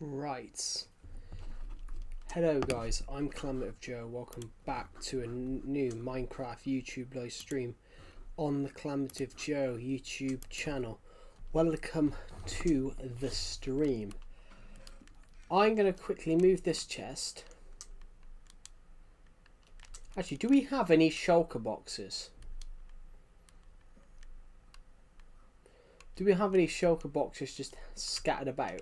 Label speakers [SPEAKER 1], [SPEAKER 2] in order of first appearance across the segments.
[SPEAKER 1] Right. Hello guys, I'm Calamity Joe. Welcome back to a new Minecraft YouTube live stream on the Calamity Joe YouTube channel. Welcome to the stream. I'm going to quickly move this chest. Actually, do we have any shulker boxes? Do we have any shulker boxes just scattered about?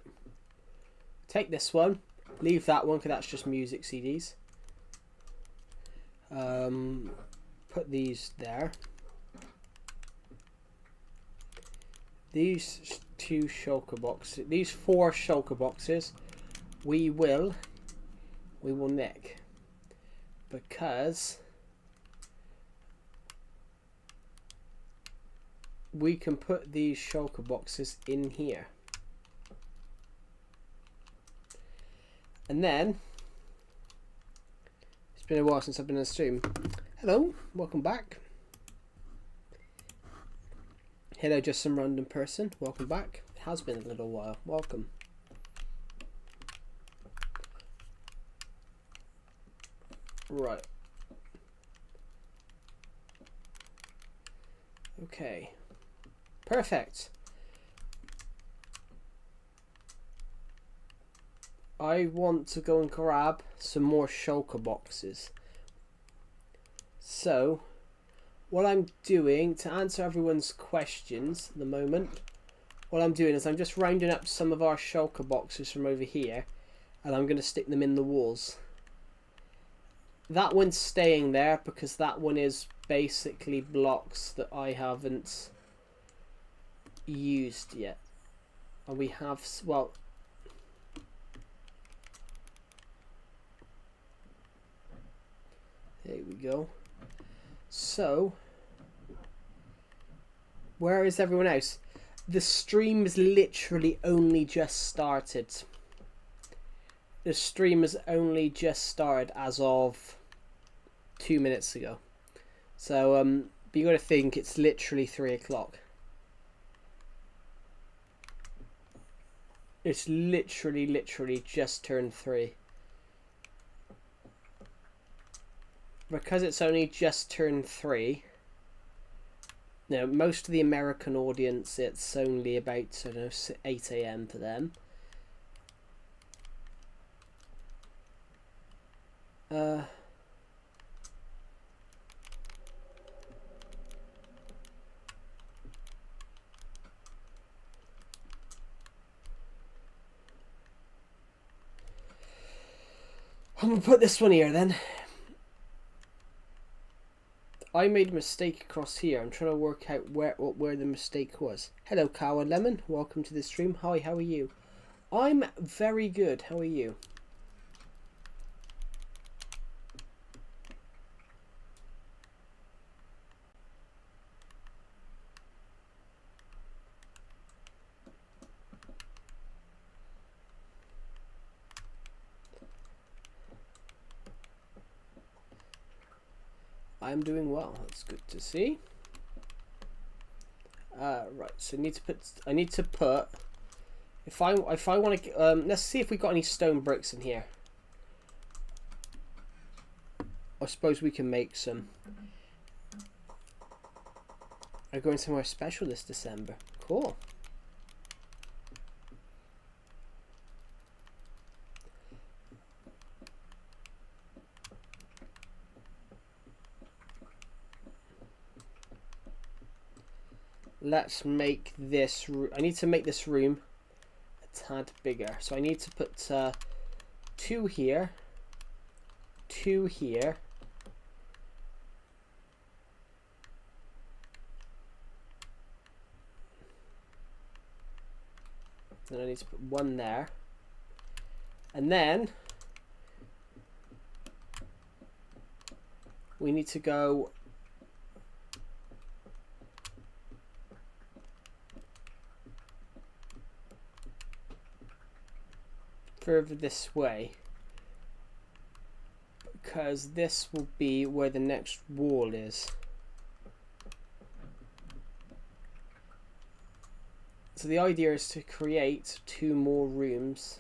[SPEAKER 1] Take this one. Leave that one because that's just music CDs. Put these there. These two shulker boxes, these four shulker boxes, we will nick because we can put these shulker boxes in here. And then, it's been a while since I've been on the stream. Hello, welcome back. Hello, just some random person. Welcome back. It has been a little while. Welcome. Right. Okay. Perfect. I want to go and grab some more shulker boxes. So, what I'm doing to answer everyone's questions at the moment, what I'm doing is I'm just rounding up some of our shulker boxes from over here, and I'm going to stick them in the walls. That one's staying there because that one is basically blocks that I haven't used yet. And we have, well, there we go. So, where is everyone else? The stream's literally only just started. The stream has only just started as of 2 minutes ago. So, but you got to think it's literally 3 o'clock. It's literally just turned 3. Because it's only just turned 3, you know, most of the American audience, it's only about, I don't know, 8 AM for them. I'm going to put this one here then. I made a mistake across here. I'm trying to work out where the mistake was. Hello, Cow and Lemon. Welcome to the stream. Hi, how are you? I'm very good. How are you? I'm doing well. That's good to see. Right. So I need to put. If I want to, let's see if we got any stone bricks in here. I suppose we can make some. I'm going somewhere special this December. Cool. Let's make this. I need to make this room a tad bigger. So I need to put 2 here, 2 here, then I need to put 1 there, and then we need to go further this way because this will be where the next wall is. So the idea is to create 2 more rooms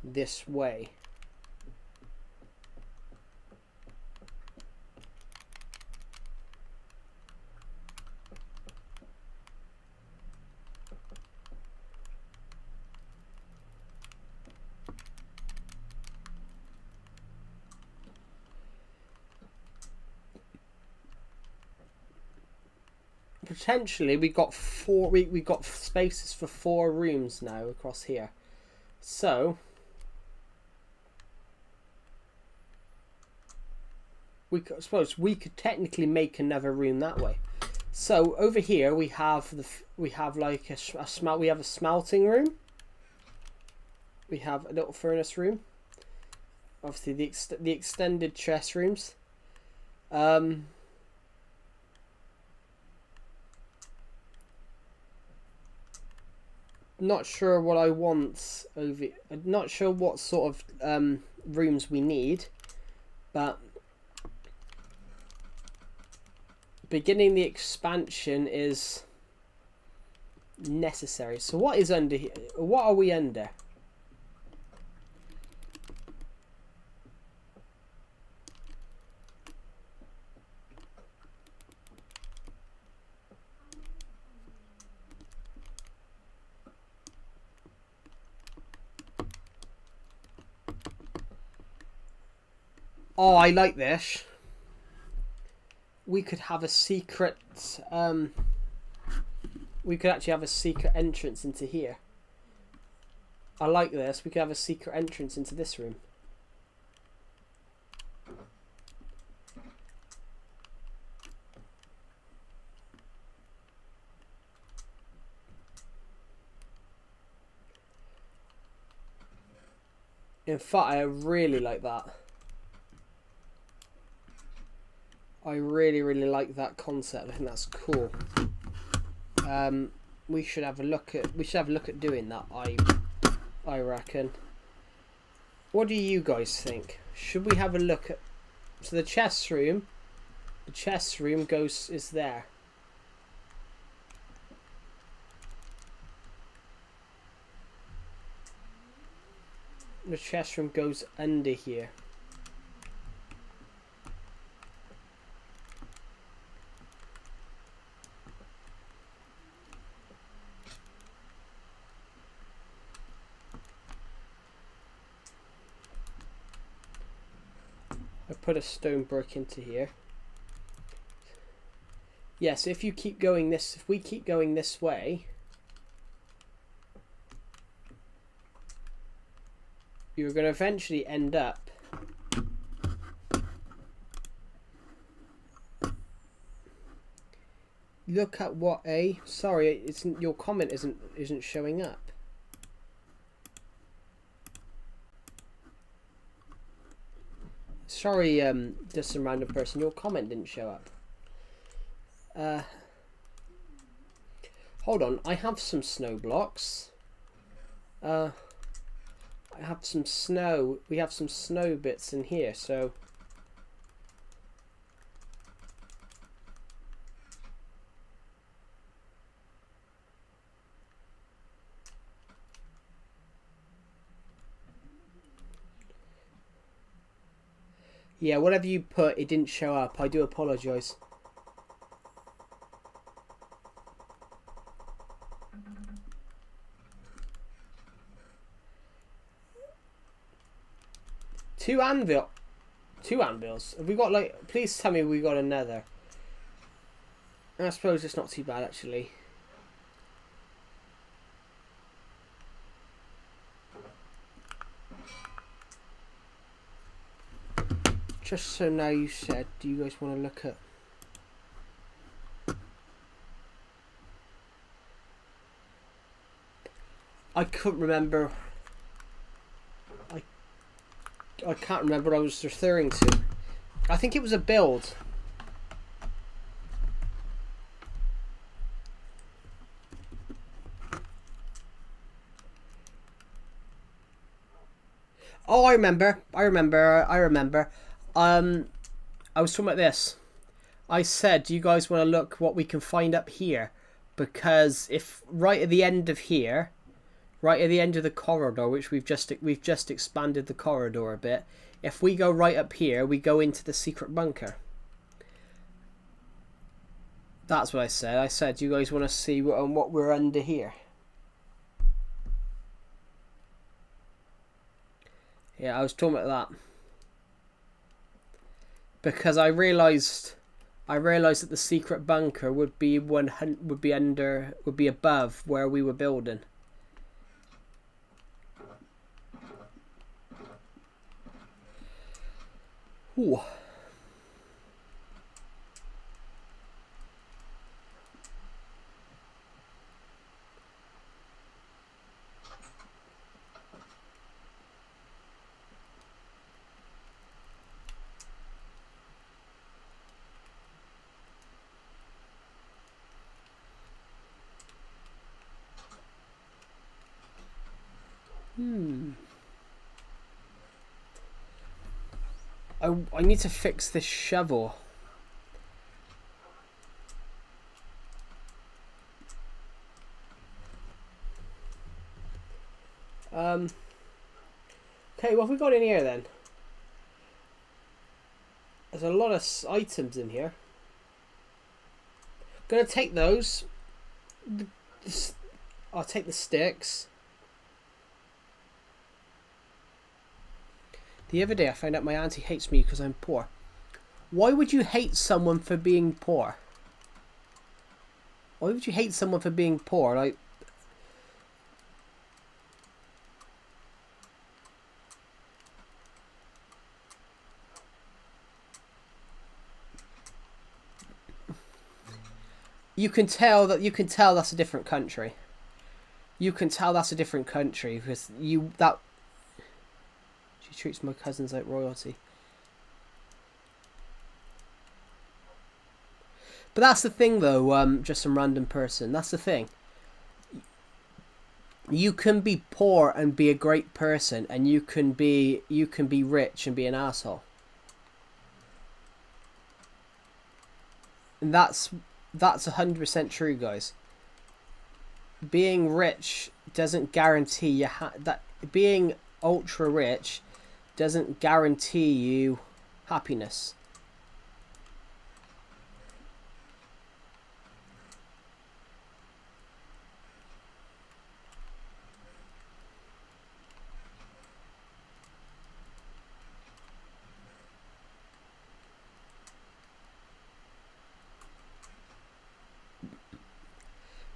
[SPEAKER 1] this way. Potentially we got spaces for 4 rooms now across here. So I suppose we could technically make another room that way. So over here we have like a smelting room. We have a little furnace room. Obviously the extended chest rooms. Not sure what I want over. I'm not sure what sort of rooms we need, but beginning the expansion is necessary. So what is under here? What are we under? Oh, I like this. We could have a secret... we could actually have a secret entrance into here. I like this. We could have a secret entrance into this room. In fact, I really like that. I really like that concept. I think that's cool. We should have a look at doing that. I reckon. What do you guys think? Should we have a look at? So the chest room is there. The chest room goes under here. I put a stone brick into here. Yes, if we keep going this way, you're going to eventually end up look at what a sorry, it's your comment isn't showing up. Sorry, just some random person, your comment didn't show up. Hold on, I have some snow blocks. I have some snow. We have some snow bits in here, so yeah, whatever you put, it didn't show up. I do apologise. Two anvils. Have we got like? Please tell me we got another. I suppose it's not too bad actually. Just so now you said, do you guys want to look at? I couldn't remember. I can't remember what I was referring to. I think it was a build. Oh, I remember. I was talking about this. I said, do you guys want to look what we can find up here? Because if right at the end of here, right at the end of the corridor, which we've just expanded the corridor a bit. If we go right up here, we go into the secret bunker. That's what I said. I said, you guys want to see what we're under here? Yeah, I was talking about that because I realized that the secret bunker would be above where we were building. Ooh. I need to fix this shovel. Okay, what have we got in here then? There's a lot of items in here. Gonna take those. I'll take the sticks. The other day I found out my auntie hates me because I'm poor. Why would you hate someone for being poor? Why would you hate someone for being poor? Like, you can tell that's a different country. You can tell that's a different country because she treats my cousins like royalty. But that's the thing, though. Just some random person. That's the thing. You can be poor and be a great person, and you can be rich and be an asshole. And that's 100% true, guys. Being rich doesn't guarantee that being ultra rich doesn't guarantee you happiness.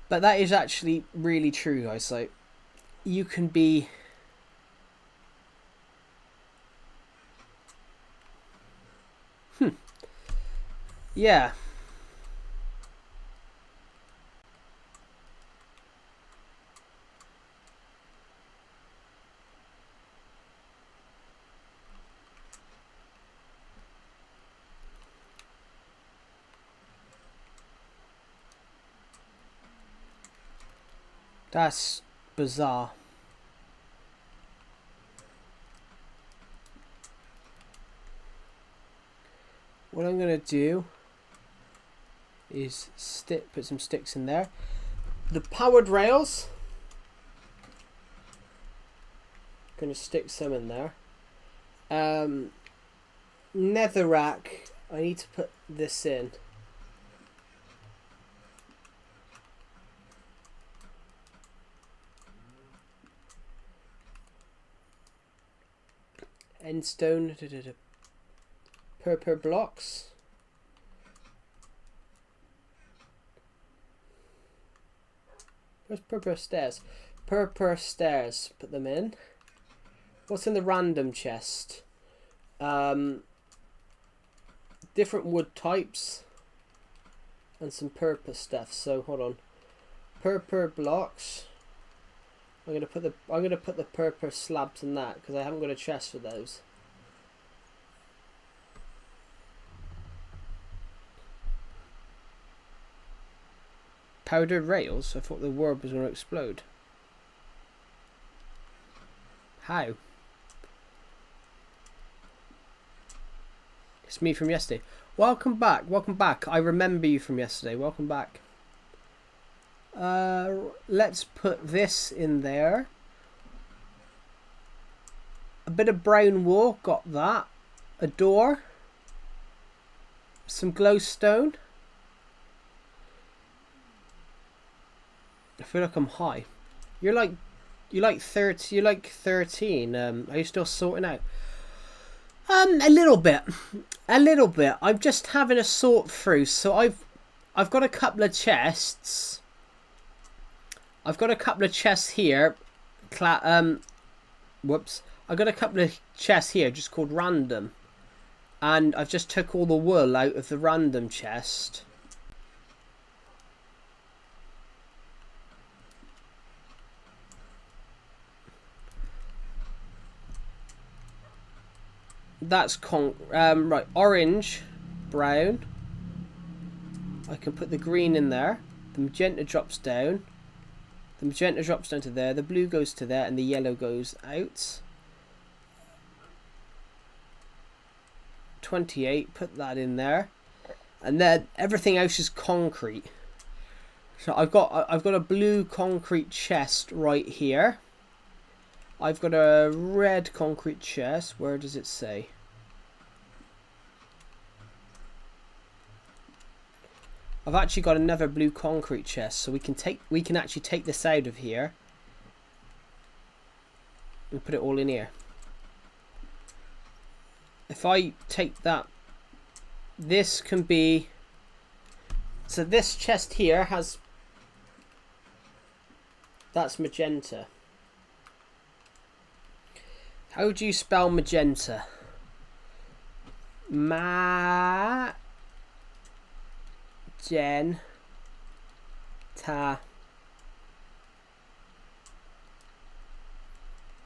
[SPEAKER 1] But that is actually really true, guys. Like, you can be... Yeah. That's bizarre. What I'm going to do is put some sticks in there. The powered rails, going to stick some in there. Netherrack, I need to put this in. Endstone, purple blocks. Where's purple stairs? Purple stairs. Put them in. What's in the random chest? Different wood types and some purple stuff. So hold on. Purple blocks. I'm gonna put the purple slabs in that because I haven't got a chest for those. Powdered rails? I thought the world was going to explode. How? It's me from yesterday. Welcome back. Welcome back. I remember you from yesterday. Welcome back. Let's put this in there. A bit of brown wool, got that. A door. Some glowstone. I feel like I'm high. You're like 30. You're like 13. Are you still sorting out? A little bit. A little bit. I'm just having a sort through. So I've got a couple of chests. I've got a couple of chests here. Whoops. I've got a couple of chests here just called random. And I've just took all the wool out of the random chest. That's right, orange, brown. I can put the green in there. The magenta drops down. The magenta drops down to there. The blue goes to there, and the yellow goes out. 28. Put that in there, and then everything else is concrete. So I've got a blue concrete chest right here. I've got a red concrete chest. Where does it say? I've actually got another blue concrete chest, so we can actually take this out of here and put it all in here. If I take that, this can be, so this chest here has, that's magenta. How do you spell magenta? Magenta.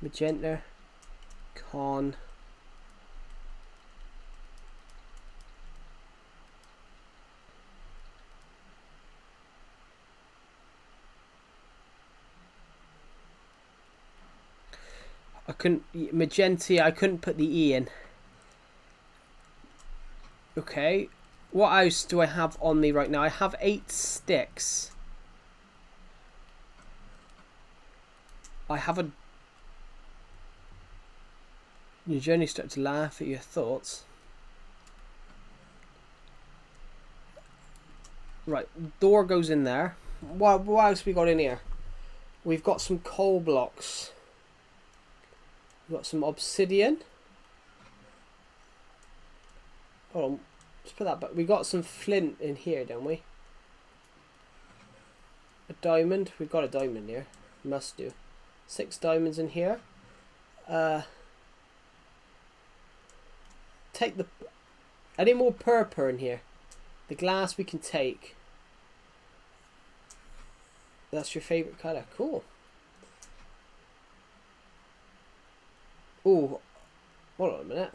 [SPEAKER 1] Magenta. Con. I couldn't, magenta, I couldn't put the E in. Okay, what else do I have on me right now? I have 8 sticks. I have a... You generally start to laugh at your thoughts. Right, door goes in there. What else we got in here? We've got some coal blocks. We've got some obsidian. Hold on, let's put that back. We got some flint in here, don't we? A diamond. We've got a diamond here. Must do. 6 diamonds in here. Take the... Any more purple in here? The glass we can take. That's your favourite colour. Cool. Oh, hold on a minute.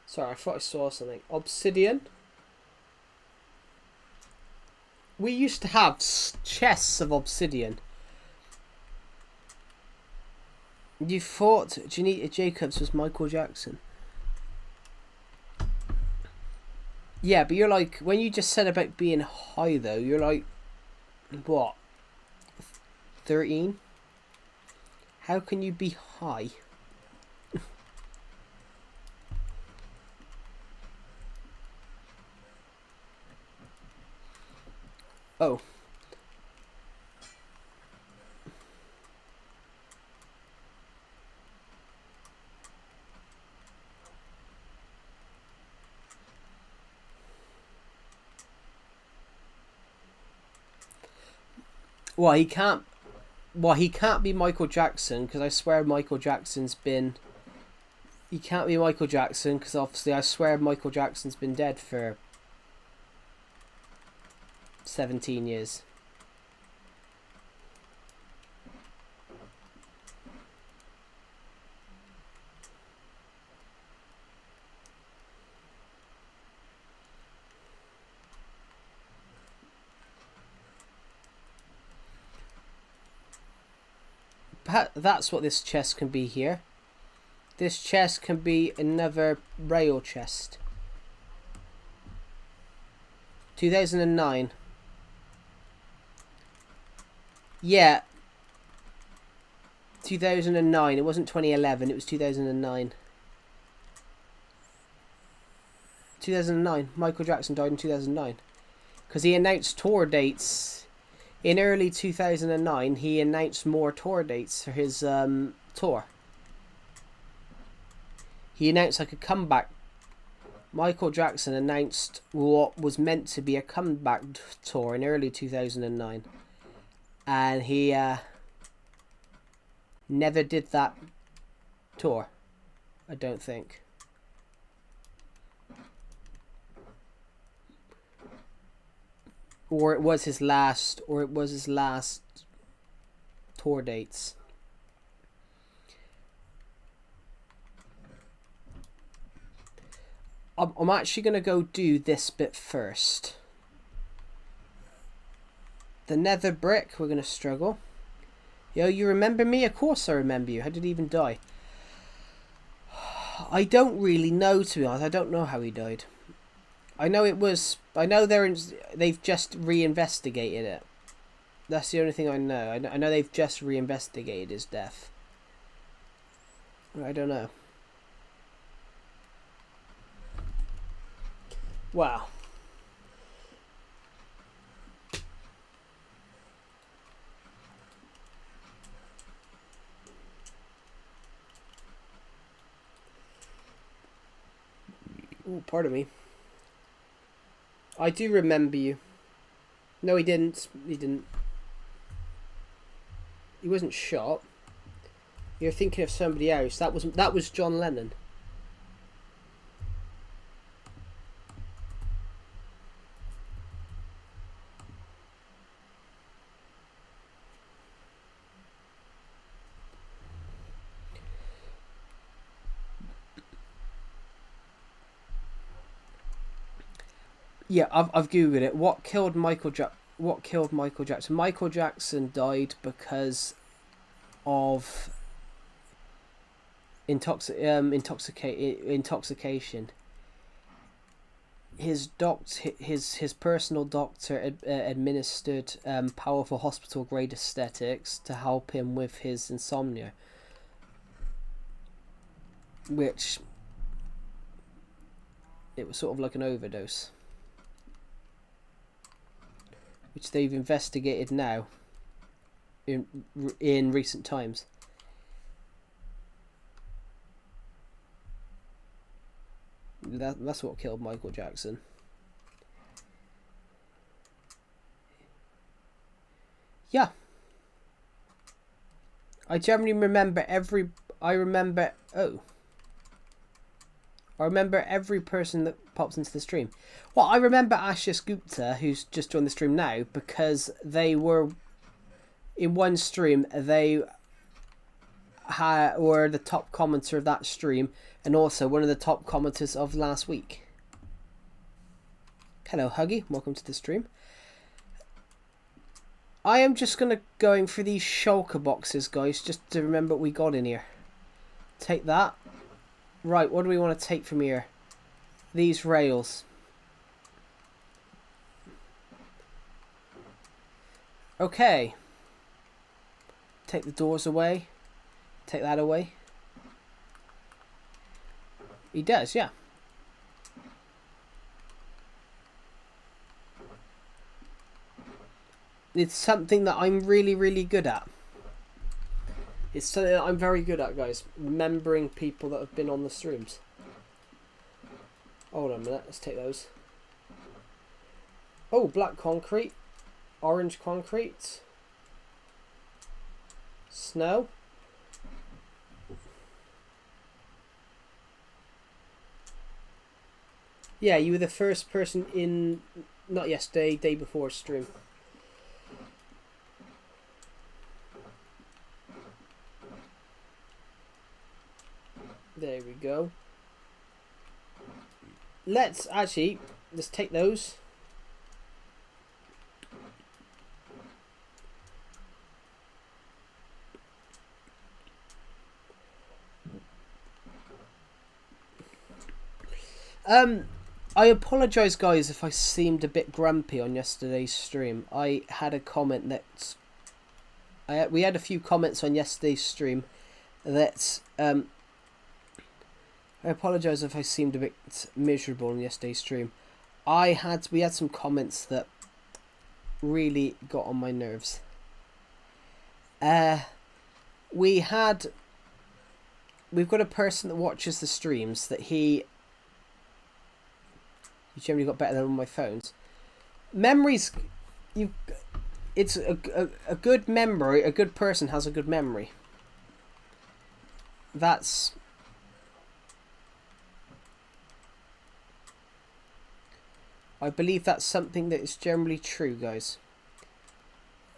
[SPEAKER 1] Sorry, I thought I saw something. Obsidian. We used to have chests of obsidian. You thought Janita Jacobs was Michael Jackson. Yeah, but you're like, when you just said about being high though, you're like, what? 13? How can you be high? Oh. Well, he can't. Well, he can't be Michael Jackson because I swear Michael Jackson's been... He can't be Michael Jackson because obviously I swear Michael Jackson's been dead for 17 years. That's what this chest can be here. This chest can be another rail chest. 2009. Yeah. 2009. It wasn't 2011. It was 2009. 2009. Michael Jackson died in 2009. Because he announced tour dates. In early 2009, he announced more tour dates for his tour. He announced like a comeback. Michael Jackson announced what was meant to be a comeback tour in early 2009. And he never did that tour, I don't think. Or it was his last tour dates. I'm actually going to go do this bit first. The nether brick, we're going to struggle. Yo, you remember me? Of course I remember you. How did he even die? I don't really know, to be honest. I don't know how he died. I know they've just reinvestigated it. That's the only thing I know. I know they've just reinvestigated his death. I don't know. Wow. Oh, pardon me. I do remember you. No, he didn't. He didn't. He wasn't shot. You're thinking of somebody else. That was John Lennon. Yeah, I've googled it. What killed Michael Jackson? Michael Jackson died because of intoxication. His personal doctor administered powerful hospital grade aesthetics to help him with his insomnia, which it was sort of like an overdose, which they've investigated now in recent times. That's what killed Michael Jackson. Yeah. I generally remember I remember every person that pops into the stream. Well, I remember Ashish Gupta, who's just joined the stream now, because they were in one stream. They were the top commenter of that stream, and also one of the top commenters of last week. Hello, Huggy. Welcome to the stream. I am just going through these shulker boxes, guys, just to remember what we got in here. Take that. Right, what do we want to take from here? These rails. Okay. Take the doors away. Take that away. He does, yeah. It's something that I'm really, really good at. It's something that I'm very good at, guys. Remembering people that have been on the streams. Hold on a minute. Let's take those. Oh, black concrete. Orange concrete. Snow. Yeah, you were the first person in, not yesterday, day before stream. There we go. Let's take those. I apologise, guys, if I seemed a bit grumpy on yesterday's stream. I had a comment that we had a few comments on yesterday's stream that I apologise if I seemed a bit miserable in yesterday's stream. We had some comments that really got on my nerves. We've got a person that watches the streams that he generally got better than on my phones. Memories, it's a good memory. A good person has a good memory. I believe that's something that is generally true, guys.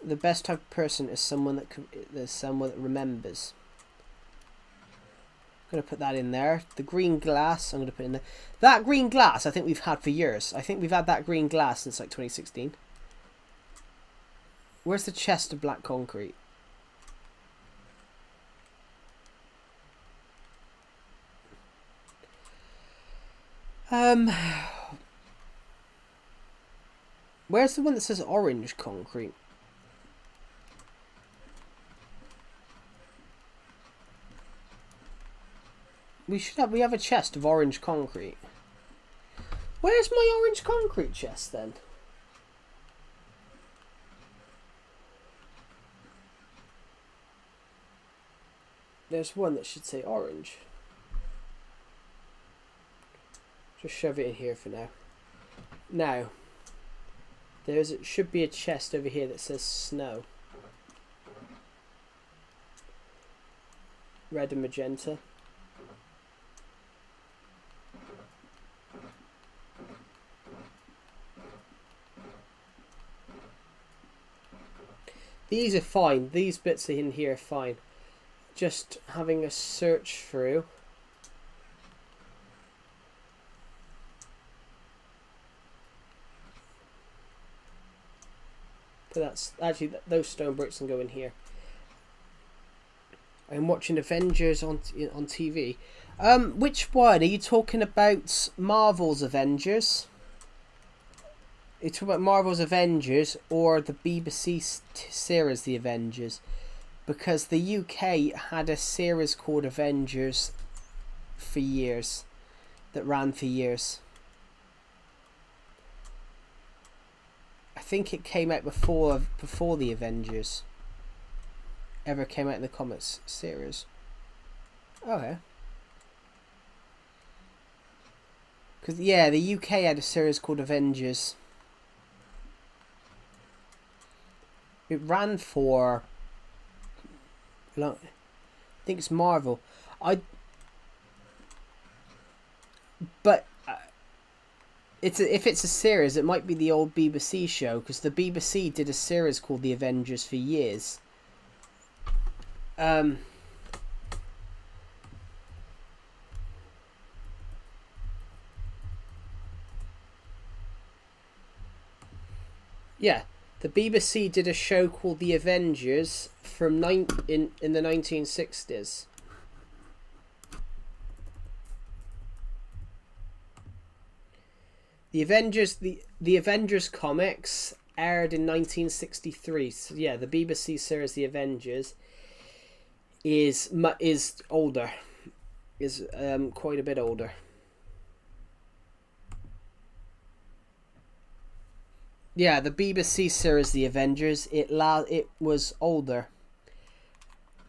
[SPEAKER 1] The best type of person is someone that remembers. I'm going to put that in there. The green glass, I'm going to put in there. That green glass I think we've had for years. I think we've had that green glass since like 2016. Where's the chest of black concrete? Where's the one that says orange concrete? We have a chest of orange concrete. Where's my orange concrete chest then? There's one that should say orange. Just shove it in here for now. Now, should be a chest over here that says snow. Red and magenta. These are fine. These bits in here are fine. Just having a search through. But that's actually, those stone bricks can go in here. I'm watching Avengers on TV. Which one are you talking about? Marvel's Avengers? Are you talking about Marvel's Avengers or the BBC series The Avengers? Because the UK had a series called Avengers for years, that ran for years. I think it came out before the Avengers ever came out in the comics series. Okay. Because yeah, the UK had a series called Avengers. It ran for, I think it's Marvel. If it's a series, it might be the old BBC show, because the BBC did a series called The Avengers for years. Yeah, the BBC did a show called The Avengers from in the 1960s. The Avengers comics aired in 1963. So yeah, the BBC series The Avengers is older, is quite a bit older. Yeah, the BBC series The Avengers, it was older.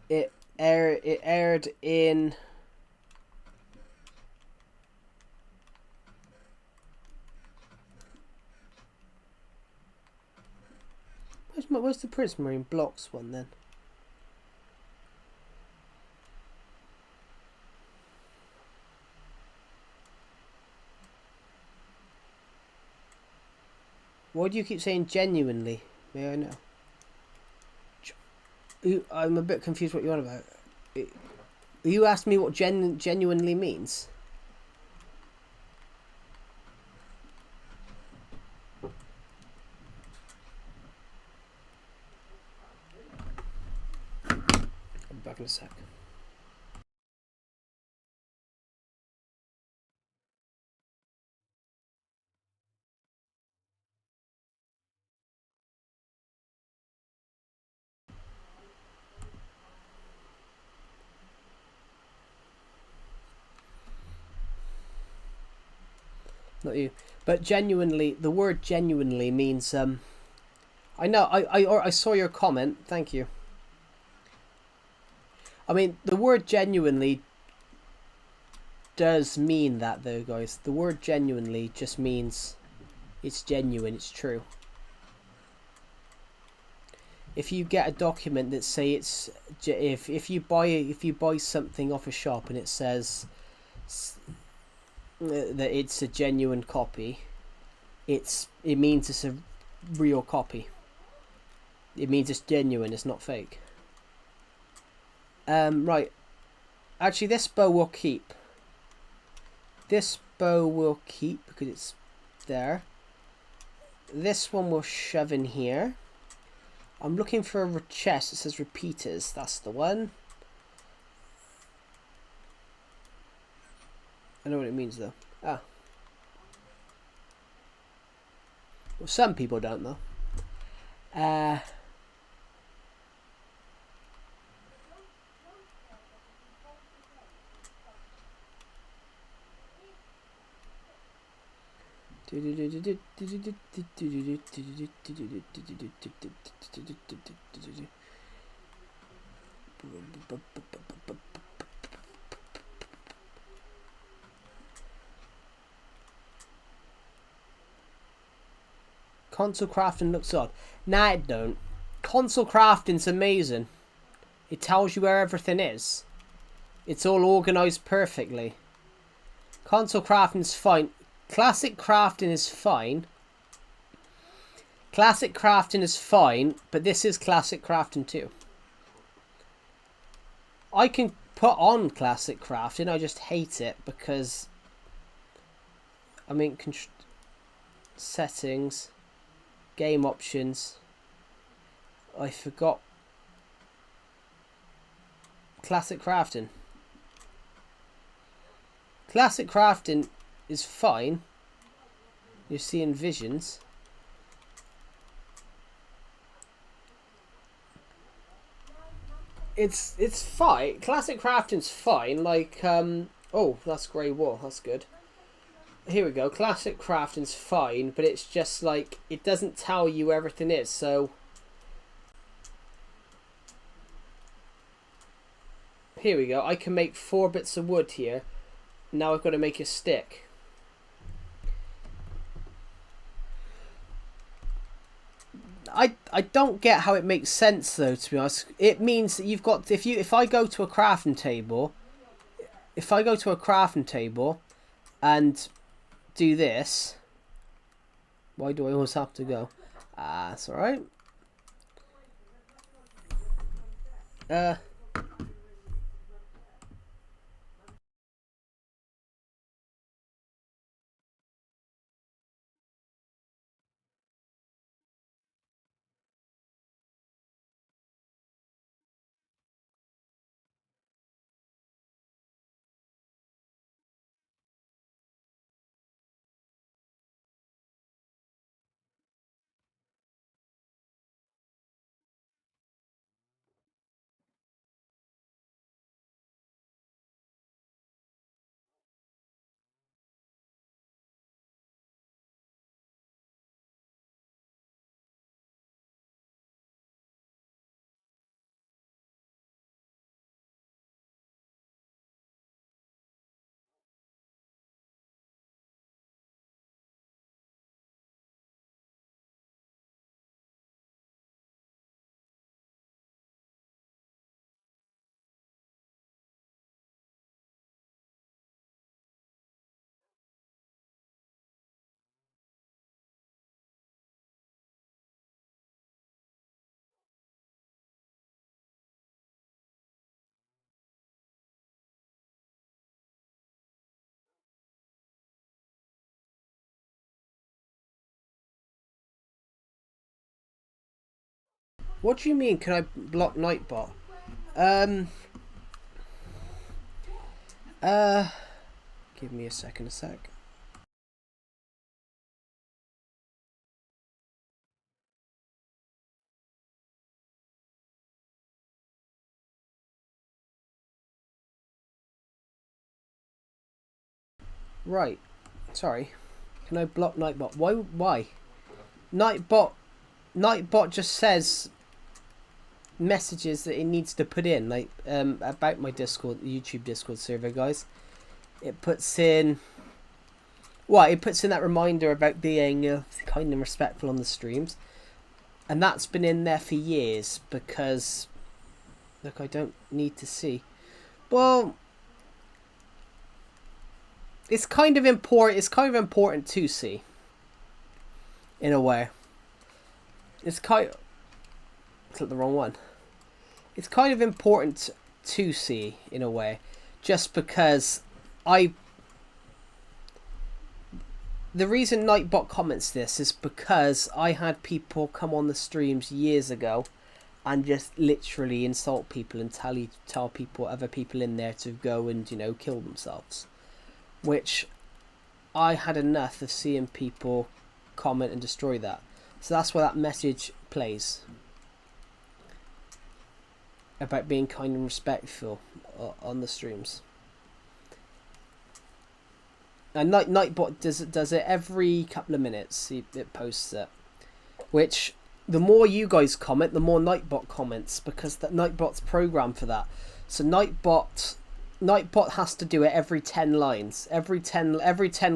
[SPEAKER 1] It aired in. Where's the Prismarine Blocks one then? Why do you keep saying genuinely? May I know? I'm a bit confused what you're on about. You asked me what genuinely means. I'll be back in a sec. not you. But genuinely, the word genuinely means I know. I saw your comment. Thank you. I mean, the word genuinely does mean that, though, guys. The word genuinely just means it's genuine. It's true. If you get a document that say it's if you buy something off a shop and it says that it's a genuine copy, it means it's a real copy. It means it's genuine. It's not fake. Right. Actually, this bow will keep. This bow will keep because it's there. This one will shove in here. I'm looking for a chest that says repeaters. That's the one. I know what it means though. Ah. Well, some people don't though. Console crafting looks odd. Nah, it don't. Console crafting's amazing. It tells you where everything is. It's all organised perfectly. Console crafting's fine. Classic crafting is fine. Classic crafting is fine, but this is classic crafting too. I can put on classic crafting, I just hate it because... I mean, settings, game options. I forgot classic crafting. Classic crafting is fine. You're seeing visions. It's fine. Classic crafting's fine. Like oh, that's grey wool. That's good. Here we go. Classic crafting's fine, but it's just like it doesn't tell you where everything is. So here we go. I can make 4 bits of wood here. Now I've got to make a stick. I don't get how it makes sense though, to be honest. It means that you've got if I go to a crafting table, and do this, why do I always have to go? Ah, that's all right. What do you mean? Can I block Nightbot? Give me a sec. Right. Sorry. Can I block Nightbot? Why? Nightbot just says messages that it needs to put in, like about my YouTube Discord server, guys. It puts in it puts in that reminder about being kind and respectful on the streams, and that's been in there for years because, look, I don't need to see. Well, it's kind of important. It's kind of important to see, in a way. It's kind. I clicked the wrong one. It's kind of important to see, in a way, just because the reason Nightbot comments this is because I had people come on the streams years ago and just literally insult people and tell people, other people in there, to go and, you know, kill themselves. Which I had enough of seeing people comment and destroy that. So that's why that message plays. About being kind and respectful on the streams. And Nightbot does it every couple of minutes. It posts it. Which, the more you guys comment, the more Nightbot comments, because that Nightbot's programmed for that. So Nightbot has to do it every 10 lines. Every 10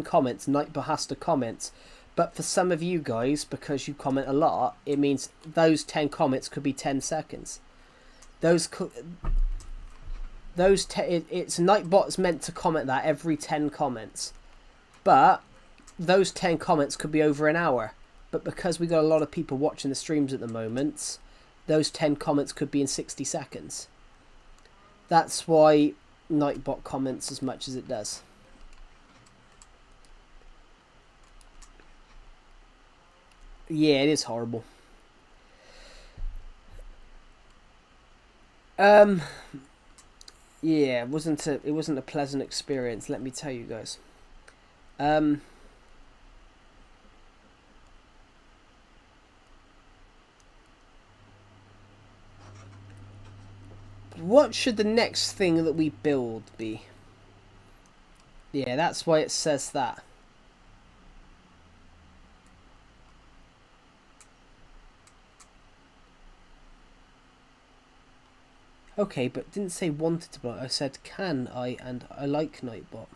[SPEAKER 1] comments, Nightbot has to comment. But for some of you guys, because you comment a lot, it means those 10 comments could be 10 seconds. It's Nightbot's meant to comment that every 10 comments. But those 10 comments could be over an hour. But because we got a lot of people watching the streams at the moment, those 10 comments could be in 60 seconds. That's why Nightbot comments as much as it does. Yeah, it is horrible. Yeah, it wasn't a pleasant experience, let me tell you guys. What should the next thing that we build be? Yeah, that's why it says that. Okay, but didn't say wanted to block. I said can I, and I like Nightbot.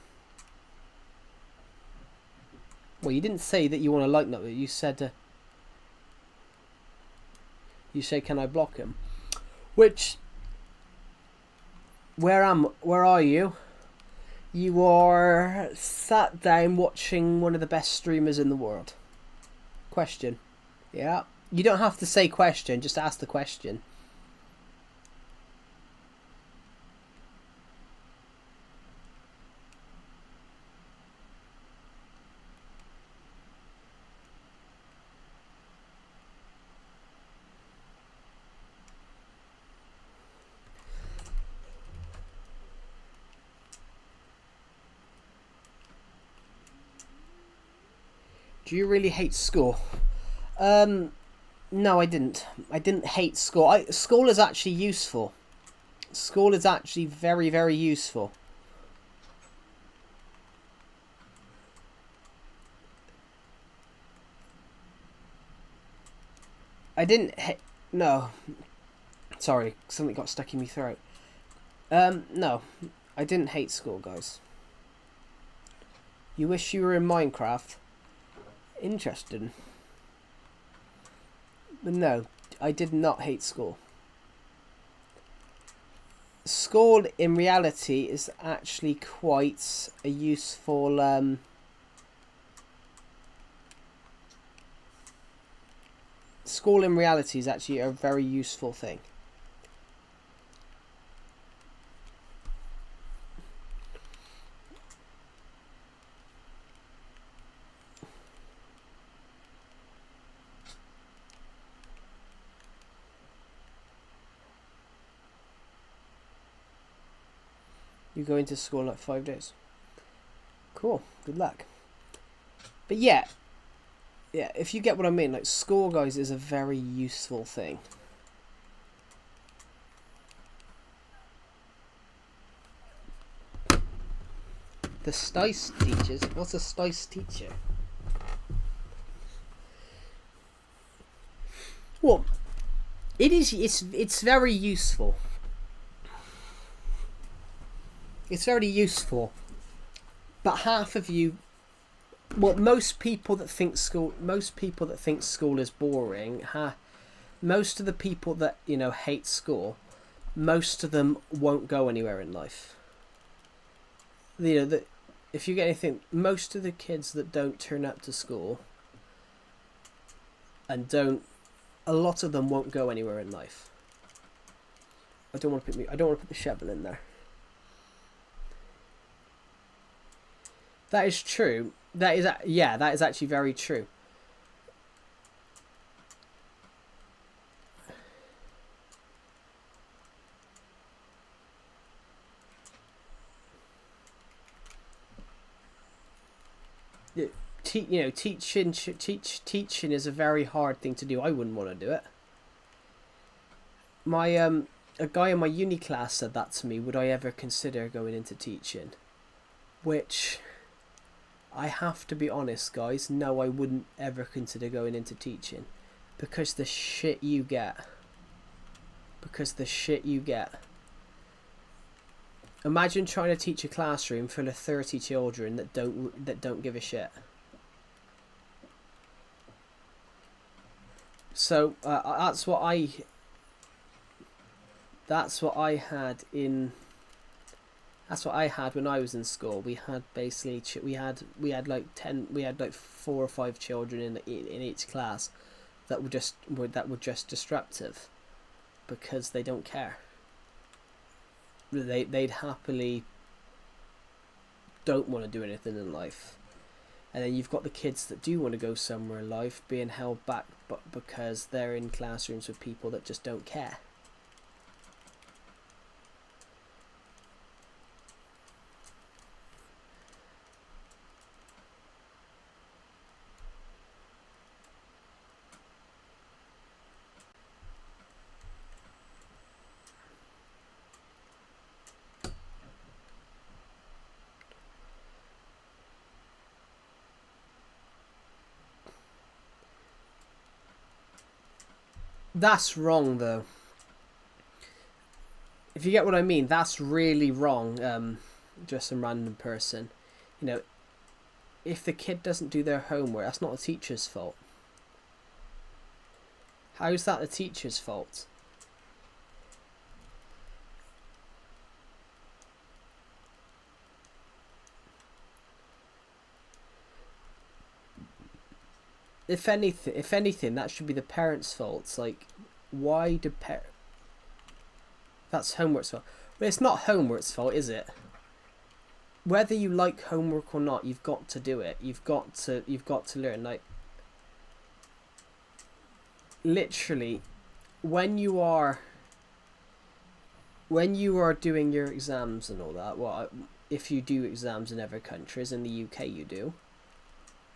[SPEAKER 1] Well, you didn't say that you want to like Nightbot. You said can I block him? Which, where are you? You are sat down watching one of the best streamers in the world. Question. Yeah. You don't have to say question, just ask the question. Do you really hate school? No, I didn't. I didn't hate school. School is actually useful. School is actually very, very useful. I didn't no. Sorry, something got stuck in my throat. No. I didn't hate school, guys. You wish you were in Minecraft? Interesting. But no, I did not hate school. School, in reality, is actually quite a useful... School, in reality, is actually a very useful thing. You go into school in like 5 days. Cool. Good luck. But yeah, if you get what I mean, like school, guys, is a very useful thing. The STICE teachers? What's a STICE teacher? Well, it is. It's very useful. It's very useful. But half of you, well, most people that think school is boring, most of the people that hate school, most of them won't go anywhere in life. If you get anything, most of the kids that don't turn up to school and a lot of them won't go anywhere in life. I don't want to put the shovel in there. That is true. That is actually very true. Teaching is a very hard thing to do. I wouldn't want to do it. A guy in my uni class said that to me. Would I ever consider going into teaching? Which, I have to be honest, guys. No, I wouldn't ever consider going into teaching, because the shit you get. Imagine trying to teach a classroom full of 30 children that don't give a shit. So that's what I had when I was in school. We had like 4 or 5 children in each class that were just disruptive, because they don't care. They'd happily don't want to do anything in life. And then you've got the kids that do want to go somewhere in life being held back, but because they're in classrooms with people that just don't care. That's wrong, though. If you get what I mean, that's really wrong. Just some random person. If the kid doesn't do their homework, that's not the teacher's fault. How is that the teacher's fault? If anything, that should be the parents' fault. It's like, why do that's homework's fault. But it's not homework's fault, is it? Whether you like homework or not, you've got to do it. You've got to learn. Like, literally, when you are doing your exams and all that, well, if you do exams in other countries, in the UK you do.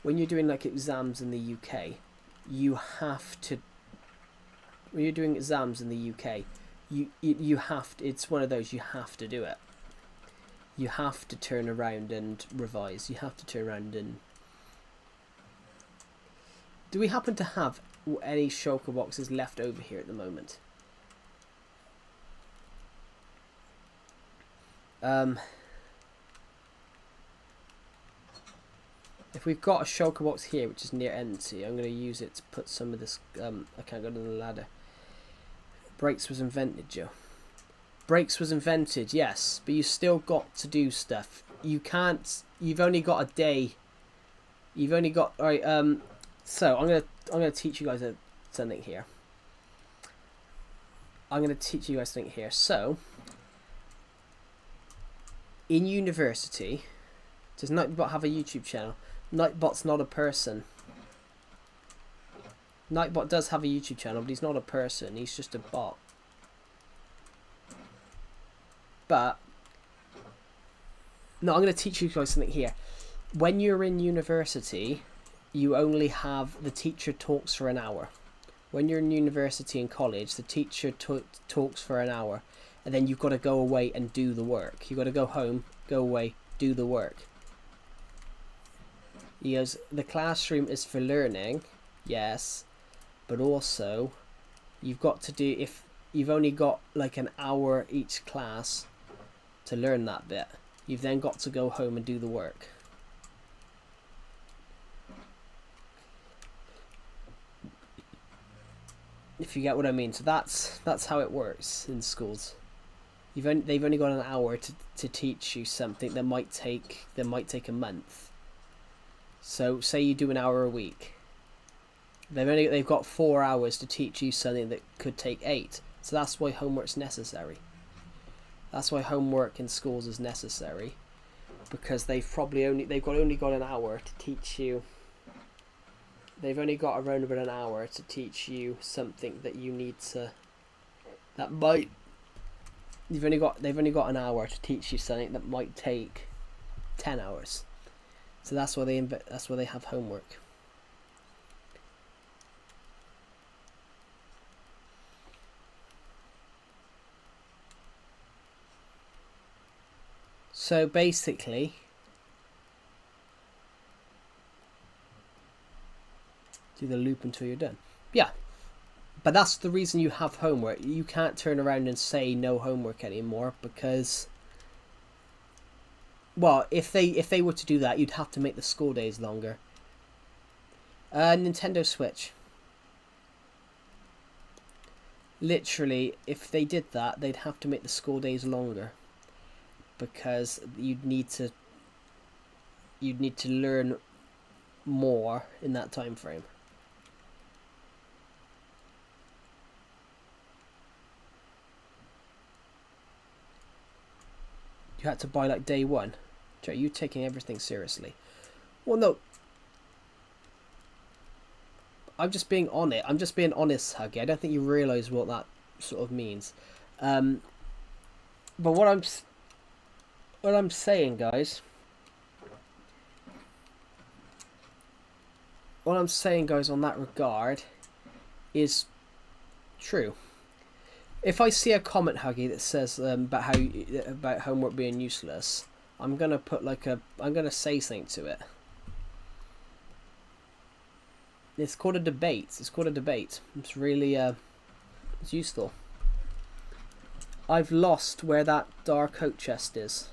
[SPEAKER 1] When you're doing like exams in the UK, you have to. When you're doing exams in the UK, you have to. It's one of those, you have to do it. You have to turn around and revise. You have to turn around and. Do we happen to have any shulker boxes left over here at the moment? If we've got a shulker box here which is near empty, I'm going to use it to put some of this. I can't go down the ladder. Brakes was invented, Joe. Brakes was invented, yes, but you still got to do stuff. You can't. You've only got a day. You've only got. All right. So I'm gonna teach you guys something here. So in university, does Nightbot have a YouTube channel? Nightbot's not a person. Nightbot does have a YouTube channel, but he's not a person. He's just a bot. But no, I'm going to teach you guys something here. When you're in university, you only have the teacher talks for an hour. When you're in university and college, the teacher talks for an hour, and then you've got to go away and do the work. You've got to go home, go away, do the work. He goes, the classroom is for learning, yes, but also You've got to do, if you've only got like an hour each class to learn that bit, you've then got to go home and do the work. If you get what I mean. So that's how it works in schools. They've only got an hour to teach you something that might take a month. So say you do an hour a week. They've got 4 hours to teach you something that could take 8. So that's why homework's necessary. That's why homework in schools is necessary, because they've only got an hour to teach you. They've only got around about an hour to teach you something that you need to. They've only got an hour to teach you something that might take 10 hours. So that's why they have homework. So basically, do the loop until you're done. Yeah, but that's the reason you have homework. You can't turn around and say no homework anymore, because, well, if they were to do that, you'd have to make the school days longer. Nintendo Switch. Literally, if they did that, they'd have to make the school days longer, because you'd need to learn more in that time frame. You had to buy like day one. Joe, you taking everything seriously? Well, no. I'm just being honest. I'm just being honest, Huggy. I don't think you realise what that sort of means. But what I'm saying, guys. What I'm saying, guys, on that regard, is true. If I see a comment, Huggy, that says about homework being useless, I'm gonna put I'm gonna say something to it. It's called a debate. It's really it's useful. I've lost where that dark oak chest is.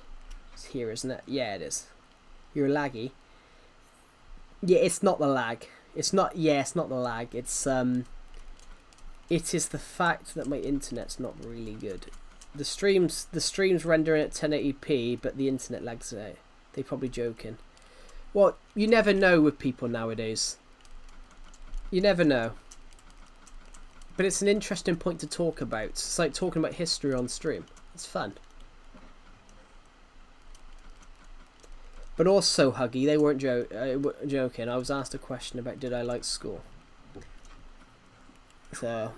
[SPEAKER 1] It's here, isn't it? Yeah, it is. You're laggy. Yeah, it's not the lag. It's not. Yeah, it's not the lag. It's It is the fact that my internet's not really good. The streams rendering at 1080p, but the internet lags out. They're probably joking. Well, you never know with people nowadays. You never know. But it's an interesting point to talk about. It's like talking about history on stream. It's fun. But also, Huggy, they weren't joking. I was asked a question about did I like school. So,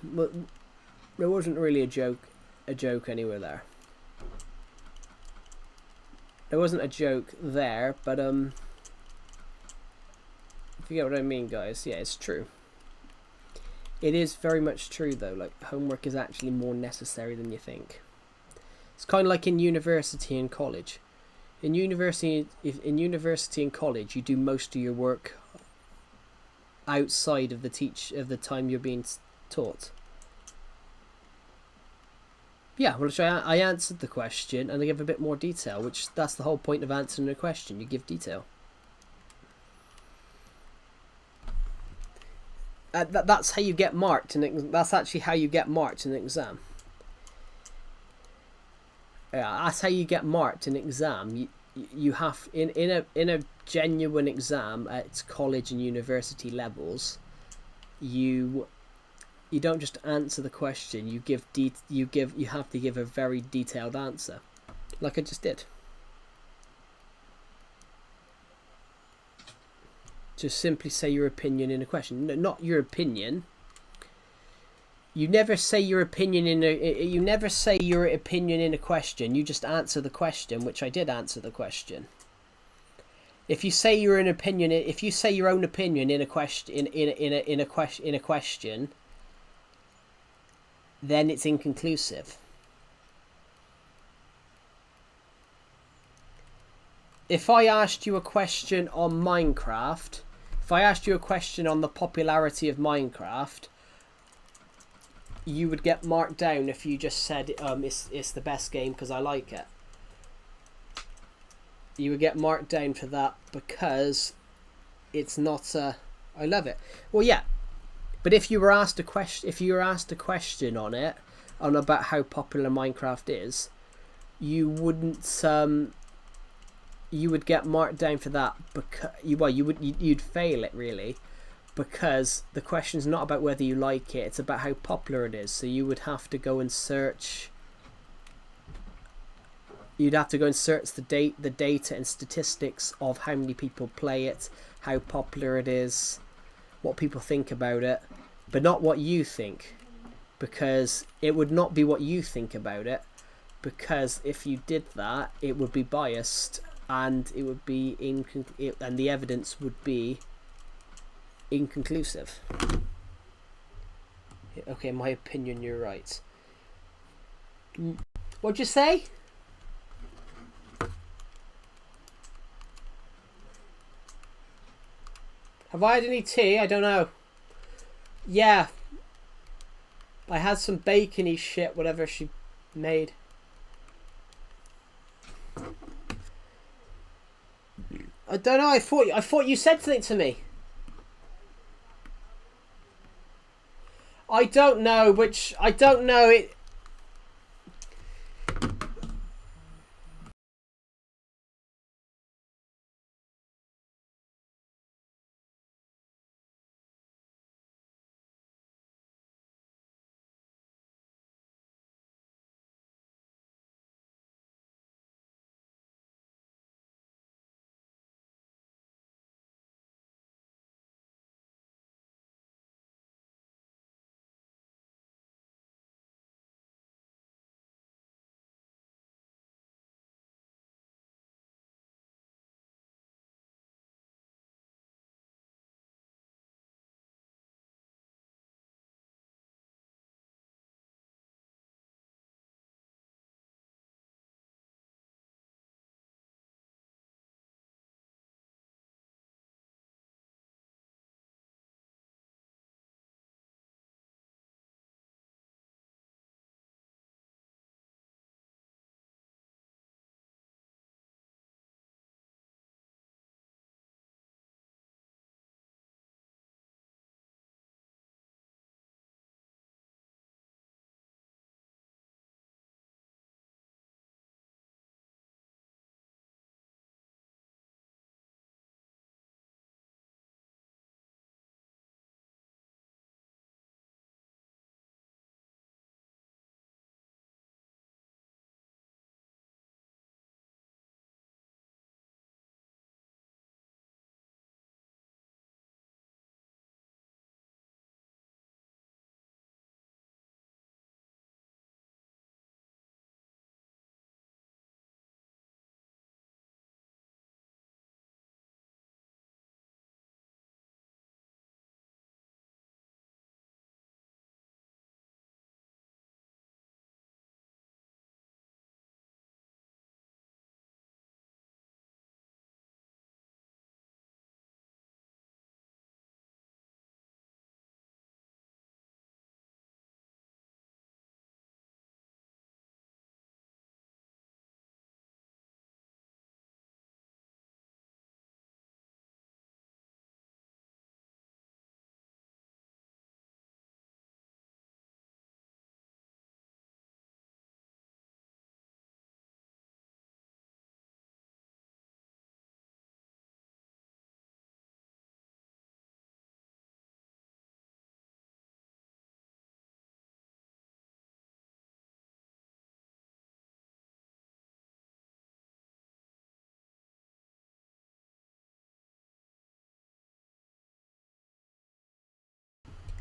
[SPEAKER 1] there wasn't really a joke anywhere there. There wasn't a joke there, but if you get what I mean, guys, yeah, it's true. It is very much true, though. Like, homework is actually more necessary than you think. It's kind of like in university and college. In university and college, you do most of your work outside of the time you're being taught. Yeah, well, I answered the question and I give a bit more detail, which that's the whole point of answering a question. You give detail. That's how you get marked, and that's actually how you get marked in an exam. Yeah, that's how you get marked in an exam. You have in a genuine exam at college and university levels, you don't just answer the question. You have to give a very detailed answer, like I just did. Just simply say your opinion in a question. No, not your opinion. You never say your opinion in a question. You just answer the question, which I did answer the question. If you say your own opinion, in a question, then it's inconclusive. If I asked you a question on Minecraft, if I asked you a question on the popularity of Minecraft, you would get marked down if you just said it's the best game because I like it. You would get marked down for that because it's not I love it. Well, yeah, but if you were asked a question on it, on about how popular Minecraft is, you wouldn't you would get marked down for that because you'd fail it really, because the question's not about whether you like it, it's about how popular it is. So you would have to go and search. You'd have to go and search the data and statistics of how many people play it, how popular it is, what people think about it, but not what you think, because it would not be what you think about it, because if you did that, it would be biased and it would be and the evidence would be inconclusive. Okay, my opinion, you're right. What'd you say? Have I had any tea? I don't know. Yeah. I had some bacony shit, whatever she made. I don't know, I thought you said something to me. I don't know it.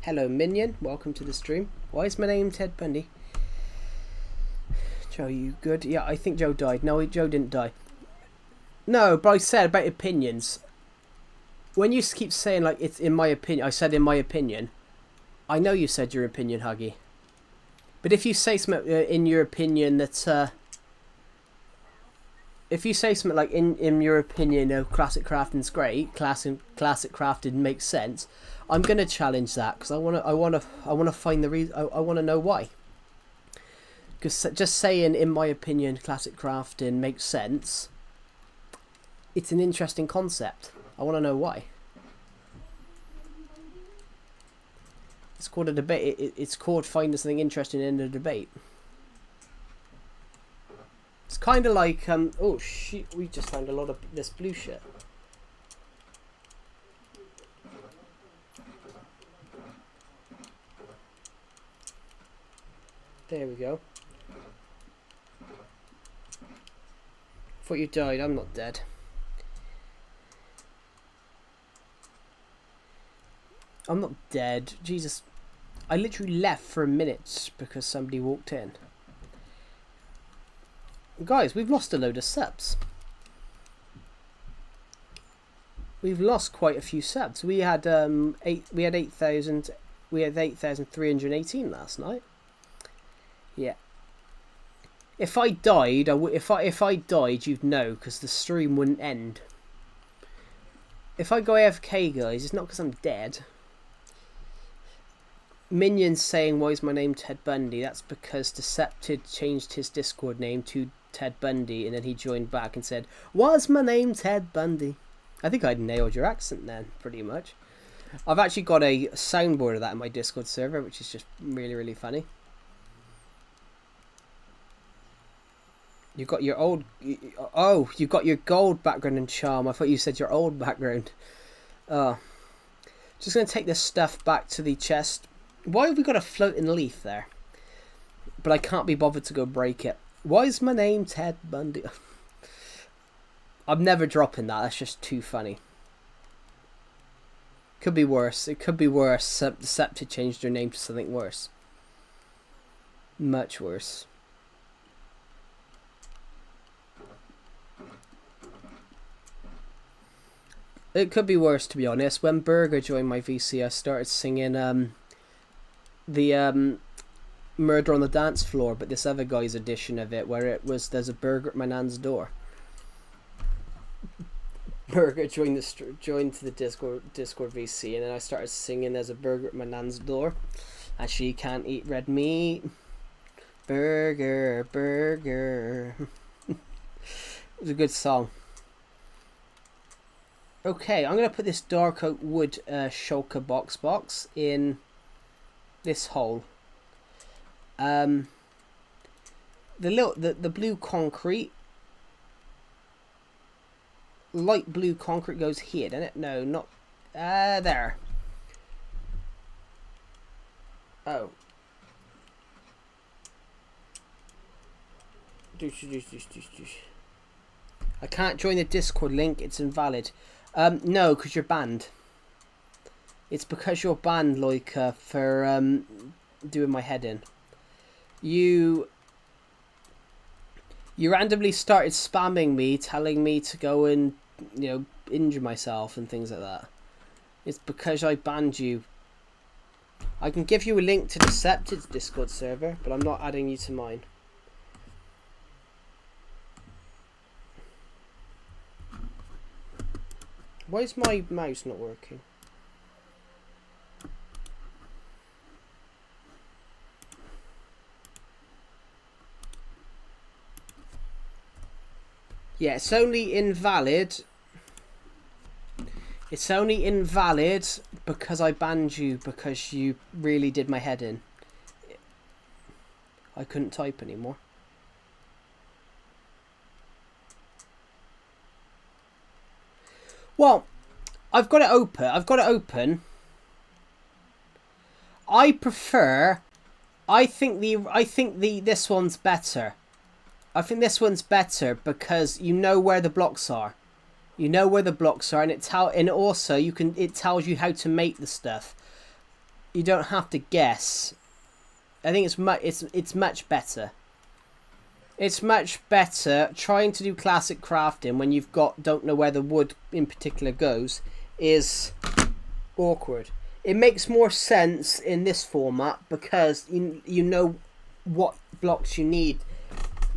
[SPEAKER 1] Hello, Minion. Welcome to the stream. Why is my name Ted Bundy? Joe, you good? Yeah, I think Joe died. No, Joe didn't die. No, but I said about opinions. When you keep saying, like, it's in my opinion, I said in my opinion. I know you said your opinion, Huggy. But if you say something in your opinion that's, if you say something like, in your opinion, classic crafting's great, classic crafting makes sense, I'm gonna challenge that because I wanna find the reason. I wanna know why. Because just saying, in my opinion, classic crafting makes sense. It's an interesting concept. I want to know why. It's called a debate. It's called finding something interesting in a debate. It's kind of like oh shit, we just found a lot of this blue shit. There we go. Thought you died. I'm not dead. I'm not dead. Jesus. I literally left for a minute because somebody walked in. Guys, we've lost a load of subs. We've lost quite a few subs. We had 8,000. We had 8,318 last night. Yeah. If I died, if I died, you'd know, because the stream wouldn't end. If I go AFK, guys, it's not because I'm dead. Minions saying, "Why is my name Ted Bundy?" That's because Decepted changed his Discord name to Ted Bundy, and then he joined back and said, "Was my name Ted Bundy?" I think I'd nailed your accent then, pretty much. I've actually got a soundboard of that in my Discord server, which is just really, really funny. You got your old... Oh, you got your gold background and charm. I thought you said your old background. Oh. Just going to take this stuff back to the chest. Why have we got a floating leaf there? But I can't be bothered to go break it. Why is my name Ted Bundy? I'm never dropping that. That's just too funny. Could be worse. It could be worse. Decepted changed their name to something worse. Much worse. It could be worse, to be honest. When Burger joined my VC, I started singing the Murder on the Dance Floor, but this other guy's edition of it, where it was, "There's a burger at my nan's door." Burger joined the Discord VC, and then I started singing "There's a burger at my nan's door, and she can't eat red meat. Burger, burger." It was a good song. Okay, I'm going to put this dark oak wood shulker box in this hole. The blue concrete, light blue concrete goes here, doesn't it? No, not there. Oh. I can't join the Discord link. It's invalid. No, because you're banned. It's because you're banned, like, for doing my head in. You randomly started spamming me, telling me to go and, you know, injure myself and things like that. It's because I banned you. I can give you a link to Decepted's Discord server, but I'm not adding you to mine. Why is my mouse not working? Yeah, it's only invalid. It's only invalid because I banned you because you really did my head in. I couldn't type anymore. Well, I've got it open. I prefer. I think this one's better. I think this one's better because you know where the blocks are. You know where the blocks are, and it tells you how to make the stuff. You don't have to guess. I think it's much better. It's much better trying to do classic crafting when you've don't know where the wood in particular goes is awkward. It makes more sense in this format because you know what blocks you need.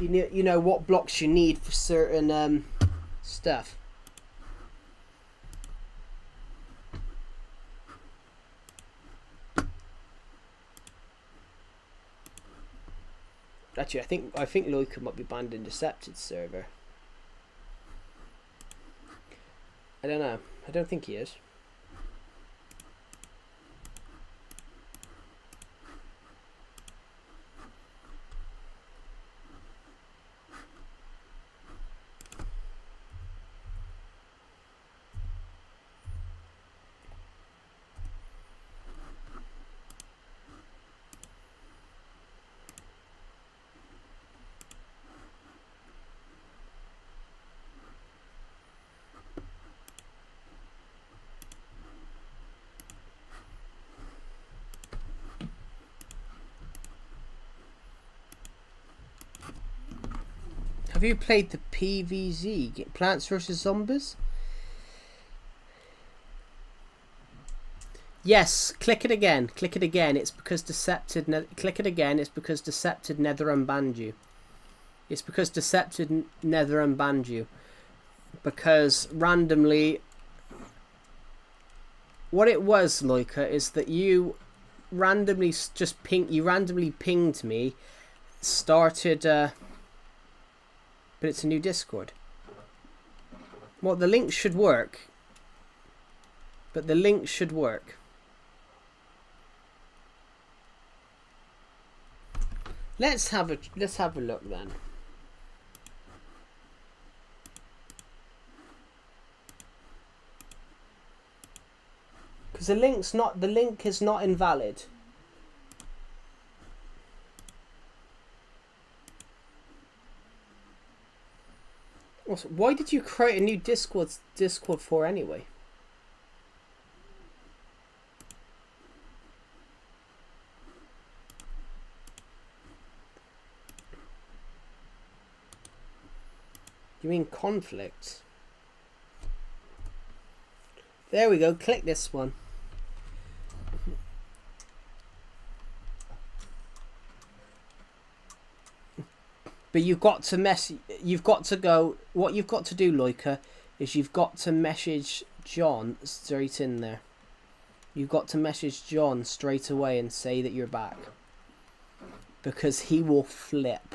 [SPEAKER 1] You know what blocks you need for certain stuff. Actually, I think Loika might be banned in Decepted server. I don't know. I don't think he is. Have you played the PvZ, Plants vs Zombies? Yes, click it again. Click it again. It's because Decepted. Click it again. It's because Decepted Nether unbanned you. It's because Decepted Nether unbanned you. Because randomly, what it was, Loika, is that you randomly randomly pinged me, started. But it's a new Discord. Well, the link should work. But the link should work. Let's have a look then. Because the link is not invalid. Why did you create a new Discord for anyway? You mean conflict? There we go. Click this one. But you've got to go. What you've got to do, Loika, is you've got to message John straight in there. You've got to message John straight away and say that you're back. Because he will flip.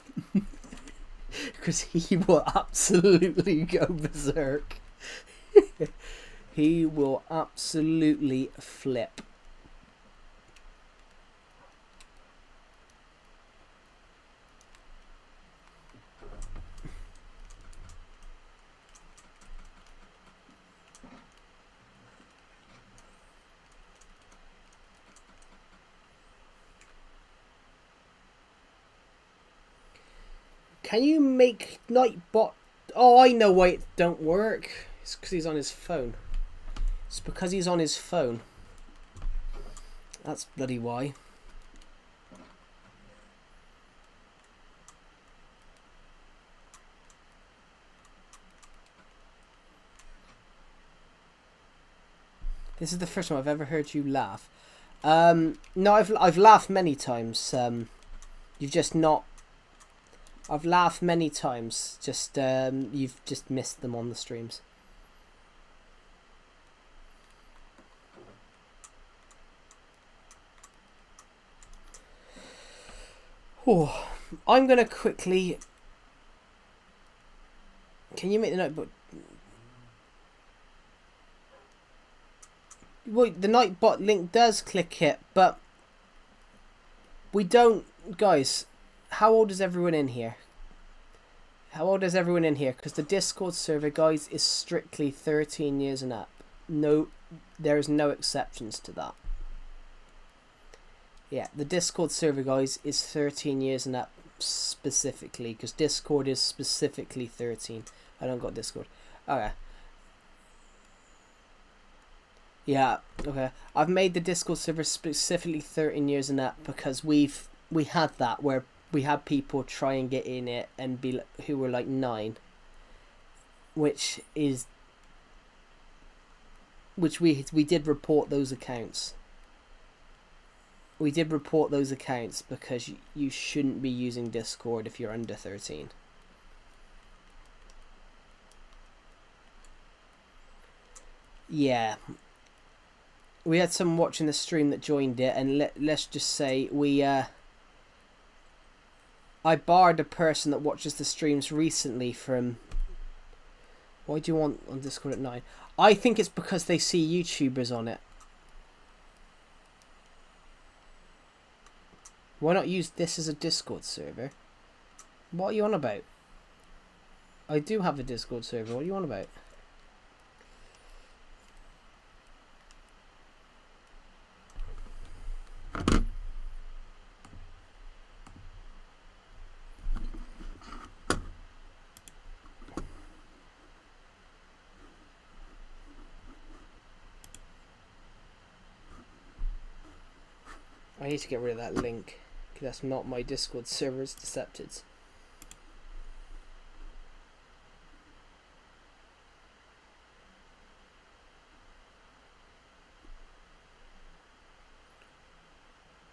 [SPEAKER 1] Because he will absolutely go berserk. He will absolutely flip. Can you make Nightbot? Oh, I know why it don't work. It's because he's on his phone. It's because he's on his phone. That's bloody why. This is the first time I've ever heard you laugh. No, I've laughed many times. You've just not. I've laughed many times. Just you've just missed them on the streams. Oh, I'm gonna quickly. Can you make the notebook? Well, the Nightbot link does click it, but we don't, guys. How old is everyone in here? How old is everyone in here? Because the Discord server, guys, is strictly 13 years and up. No, there is no exceptions to that. Yeah, the Discord server, guys, is 13 years and up specifically, because Discord is specifically 13. I don't got Discord. Okay. Yeah, okay. I've made the Discord server specifically 13 years and up because we had that where we had people try and get in it and be who were like 9, which we did report those accounts. we did report those accounts because you shouldn't be using Discord if you're under 13. Yeah. We had someone watching the stream that joined it, and let's just say I barred a person that watches the streams recently from... Why do you want on Discord at 9? I think it's because they see YouTubers on it. Why not use this as a Discord server? What are you on about? I do have a Discord server. What are you on about? I need to get rid of that link. That's not my Discord server, it's Decepted's.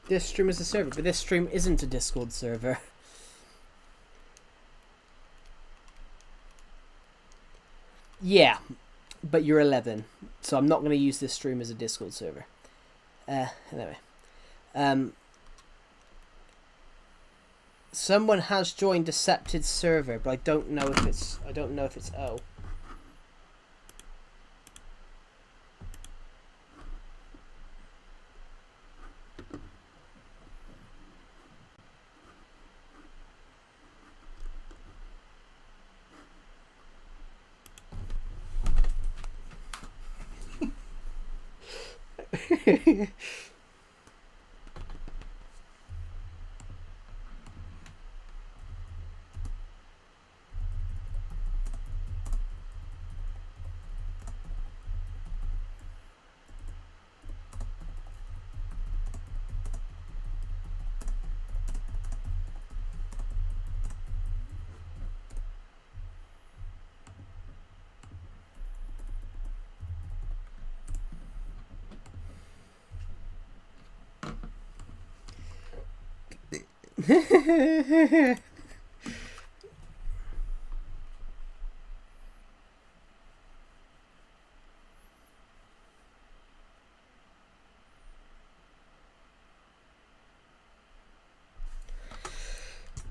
[SPEAKER 1] This stream is a server, but this stream isn't a Discord server. Yeah, but you're 11, so I'm not going to use this stream as a Discord server. Anyway. Someone has joined Decepted's server, but I don't know if it's O.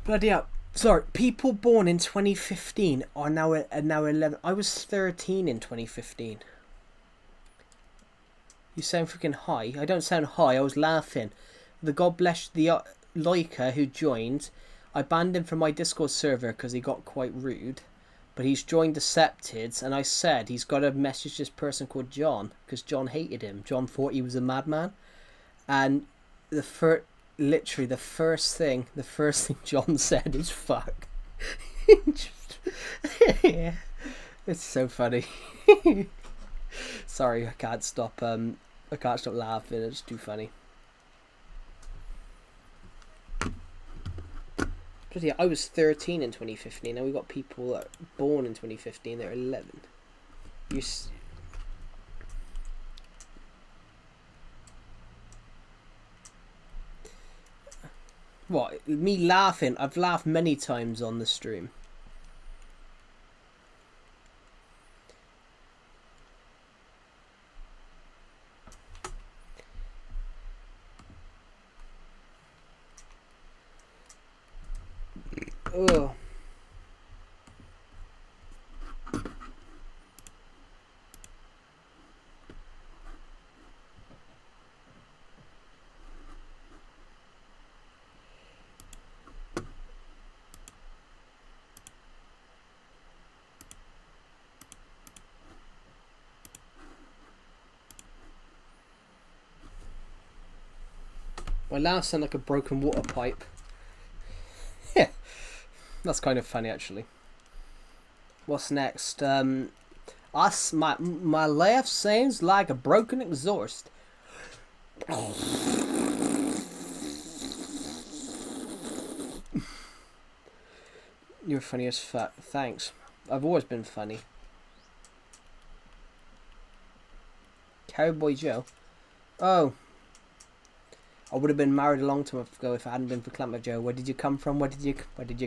[SPEAKER 1] Bloody hell. Sorry, people born in 2015 are now 11. I was 13 in 2015. You sound freaking high. I don't sound high, I was laughing. The God bless the Leica who joined. I banned him from my Discord server because he got quite rude. But he's joined Decepted's, and I said he's got to message this person called John because John hated him. John thought he was a madman. And literally the first thing John said is fuck. Yeah. It's so funny. Sorry, I can't stop laughing, it's too funny. But yeah, I was 13 in 2015, and we got people that were born in 2015 that are 11. What? Me laughing? I've laughed many times on the stream. Ugh. My laugh sound like a broken water pipe. Yeah, that's kind of funny actually. What's next? My laugh sounds like a broken exhaust. You're funny as fuck. Thanks. I've always been funny. Cowboy Joe. Oh. I would have been married a long time ago if it hadn't been for Clammative Joe. Where did you come from? Where did you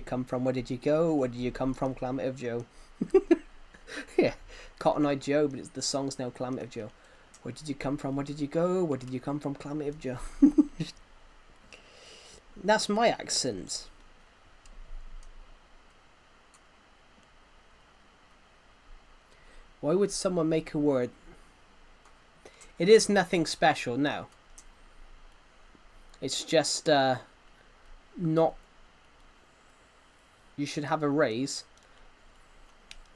[SPEAKER 1] come from? Where did you go? Where did you come from, Clammative Joe? Yeah, Cotton Eye Joe, but the song's now Clammative Joe. Where did you come from? Where did you go? Where did you come from, Clammative Joe? That's my accent. Why would someone make a word? It is nothing special, no. It's just not. You should have a raise.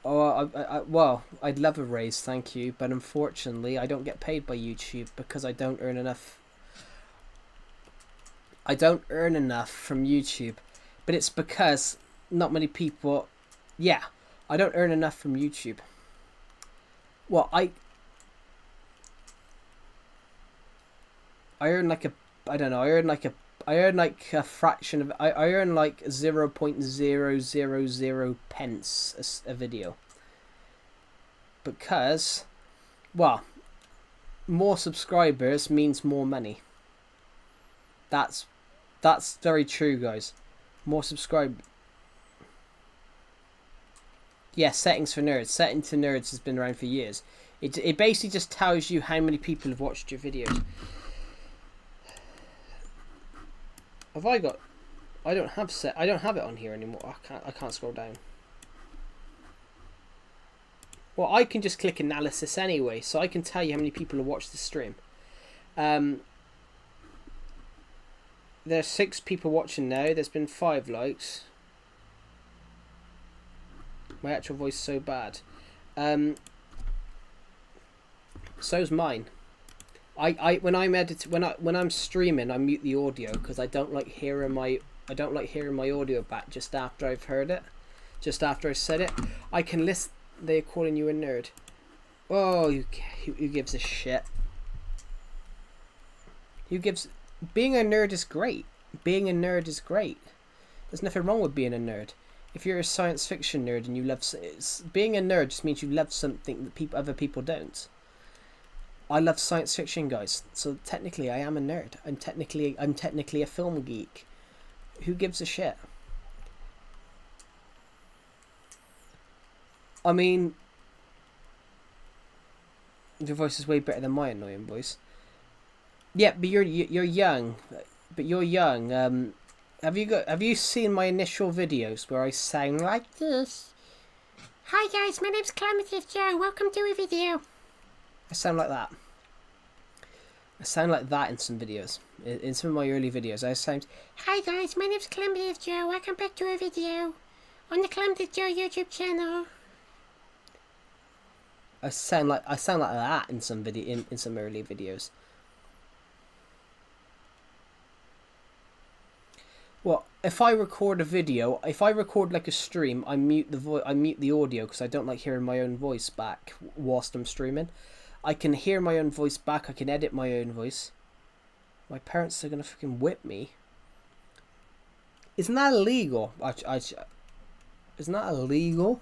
[SPEAKER 1] Oh, well, I'd love a raise, thank you, but unfortunately, I don't get paid by YouTube because I don't earn enough. I don't earn enough from YouTube, but it's because not many people. Yeah, I don't earn enough from YouTube. Well, I earn like a. I don't know. I earn like a fraction of. I earn like 0.000 pence a video. Because, well, more subscribers means more money. That's very true, guys. More subscribe. Yeah, settings for nerds. Setting to nerds has been around for years. It basically just tells you how many people have watched your videos. Have I got? I don't have it on here anymore. I can't scroll down. Well, I can just click analysis anyway, so I can tell you how many people have watched the stream. There's 6 people watching now. There's been 5 likes. My actual voice is so bad. So's mine. When I'm streaming, I mute the audio because I don't like hearing my audio back just after I've heard it, just after I said it. I can list. They're calling you a nerd. Oh, who gives a shit? Who gives? Being a nerd is great. Being a nerd is great. There's nothing wrong with being a nerd. If you're a science fiction nerd and you love, being a nerd just means you love something that other people don't. I love science fiction, guys. So technically, I am a nerd. I'm technically a film geek. Who gives a shit? I mean, your voice is way better than my annoying voice. Yeah, but you're young. But you're young. Have you seen my initial videos where I sound like this? Hi guys, my name's Clammative Joe. Welcome to a video. I sound like that. I sound like that in some videos. In some of my early videos, I sound. Hi guys, my name's Clammative Joe. Welcome back to a video on the Clammative Joe YouTube channel. I sound like that in some in some early videos. Well, if I record a video, if I record like a stream, I mute the audio because I don't like hearing my own voice back whilst I'm streaming. I can hear my own voice back. I can edit my own voice. My parents are gonna fucking whip me. Isn't that illegal? Isn't that illegal?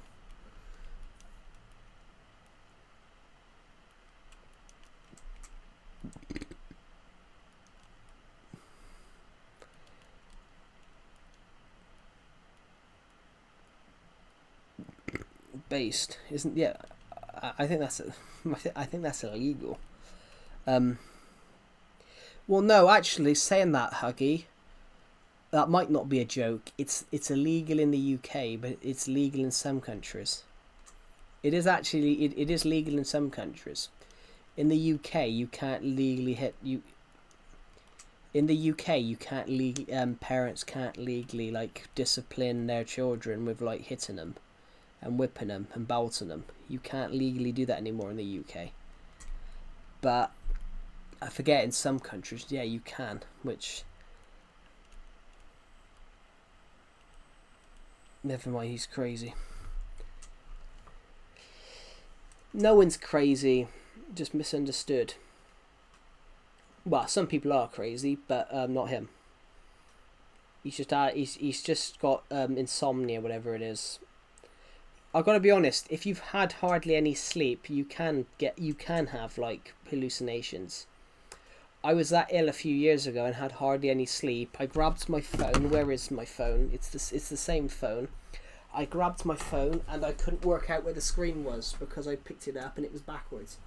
[SPEAKER 1] Based isn't yeah. I think that's illegal. Well, no, actually, saying that, Huggy, that might not be a joke. It's illegal in the UK, but it's legal in some countries. It is actually it is legal in some countries. In the UK, you can't legally hit you. In the UK, you can't legally parents can't legally like discipline their children with like hitting them and whipping them and belting them. You can't legally do that anymore in the UK. But I forget in some countries, yeah, you can, which never mind, he's crazy. No one's crazy, just misunderstood. Well, some people are crazy, but not him. He's just got insomnia, whatever it is. I've got to be honest. If you've had hardly any sleep, you can have like hallucinations. I was that ill a few years ago and had hardly any sleep. I grabbed my phone. Where is my phone? It's the same phone. I grabbed my phone and I couldn't work out where the screen was because I picked it up and it was backwards.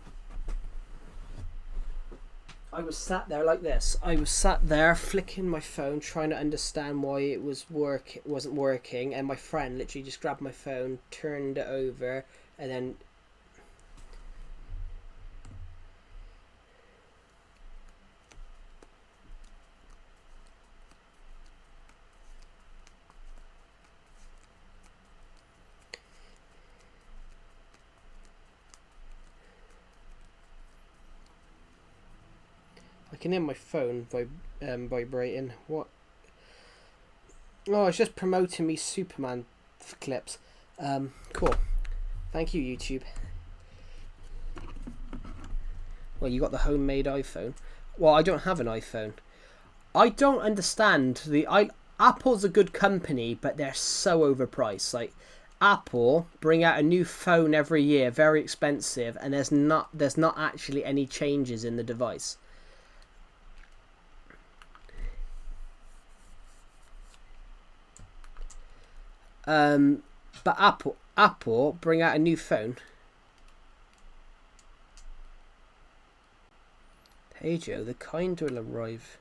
[SPEAKER 1] I was sat there like this. I was sat there flicking my phone, trying to understand why it wasn't working, and my friend literally just grabbed my phone, turned it over, and then I can hear my phone vibrating. What? Oh, it's just promoting me Superman clips. Cool. Thank you, YouTube. Well, you got the homemade iPhone. Well, I don't have an iPhone. I don't understand Apple's a good company, but they're so overpriced. Like, Apple bring out a new phone every year, very expensive, and there's not actually any changes in the device. But Apple bring out a new phone. Hey Joe, the kind will arrive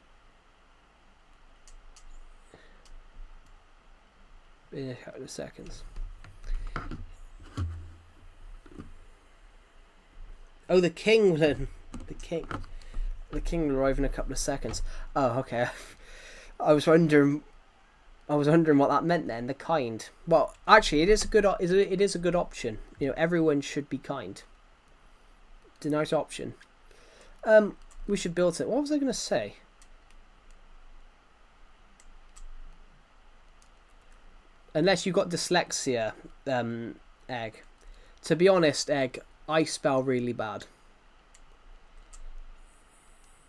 [SPEAKER 1] in a couple of seconds. Oh, the king will arrive in a couple of seconds. Oh, okay. I was wondering what that meant then. The kind. Well, actually, it is a good option. You know, everyone should be kind. It's a nice option. We should build it. What was I going to say? Unless you got dyslexia, Egg. To be honest, Egg, I spell really bad.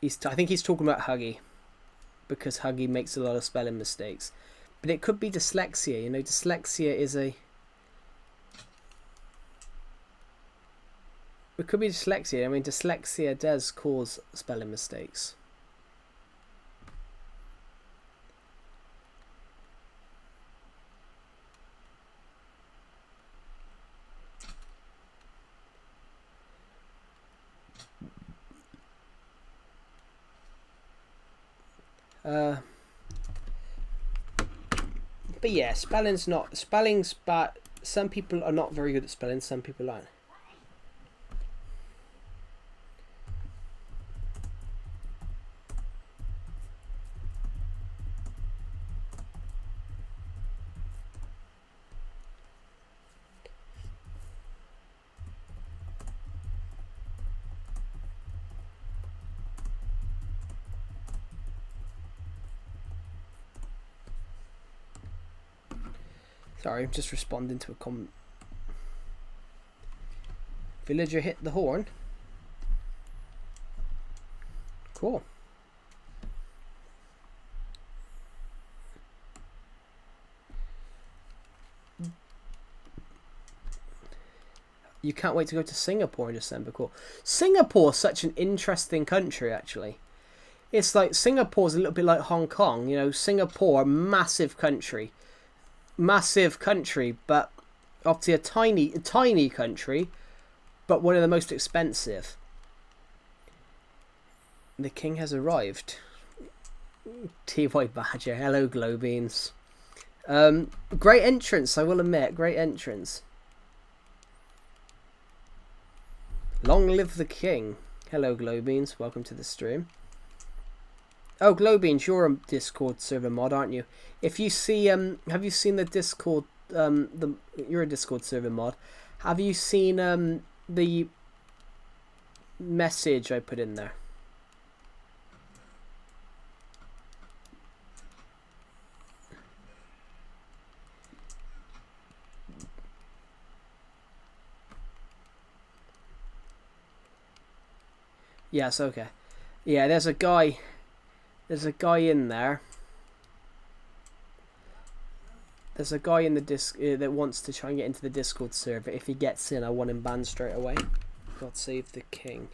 [SPEAKER 1] I think he's talking about Huggy, because Huggy makes a lot of spelling mistakes. But it could be dyslexia. You know, dyslexia is a... It could be dyslexia. I mean, dyslexia does cause spelling mistakes. But yeah, spelling's bad. Some people are not very good at spelling, some people aren't. Sorry, I'm just responding to a comment. Villager hit the horn. Cool. You can't wait to go to Singapore in December. Cool. Singapore's such an interesting country, actually. It's like Singapore's a little bit like Hong Kong. You know, Singapore, massive country. Massive country, but obviously a tiny country, but one of the most expensive. The king has arrived. TY Badger, hello Glowbeans. Great entrance, I will admit, great entrance. Long live the king. Hello Glowbeans, welcome to the stream. Oh, Glowbeans, you're a Discord server mod, aren't you? If you see, have you seen the Discord? You're a Discord server mod. Have you seen the message I put in there? Yes, okay. Yeah, there's a guy in there. There's a guy in the that wants to try and get into the Discord server. If he gets in, I want him banned straight away. God save the king.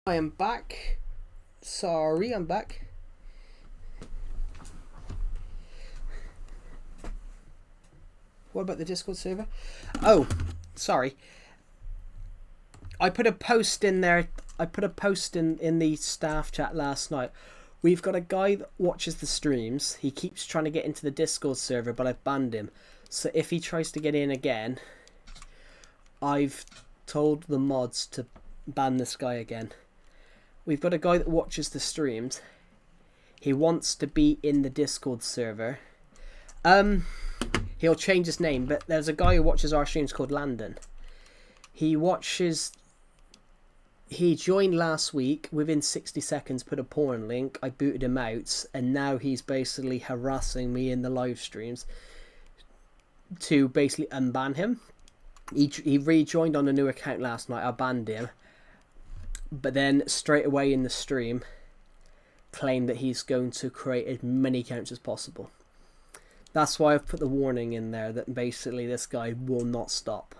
[SPEAKER 1] I am back. Sorry, I'm back. What about the Discord server? Oh, sorry. I put a post in there. I put a post in the staff chat last night. We've got a guy that watches the streams. He keeps trying to get into the Discord server, but I've banned him. So if he tries to get in again, I've told the mods to ban this guy again. We've got a guy that watches the streams. He wants to be in the Discord server. He'll change his name, but there's a guy who watches our streams called Landon. He joined last week, within 60 seconds put a porn link, I booted him out, and now he's basically harassing me in the live streams to basically unban him. He rejoined on a new account last night, I banned him, but then straight away in the stream claimed that he's going to create as many accounts as possible. That's why I've put the warning in there that basically this guy will not stop.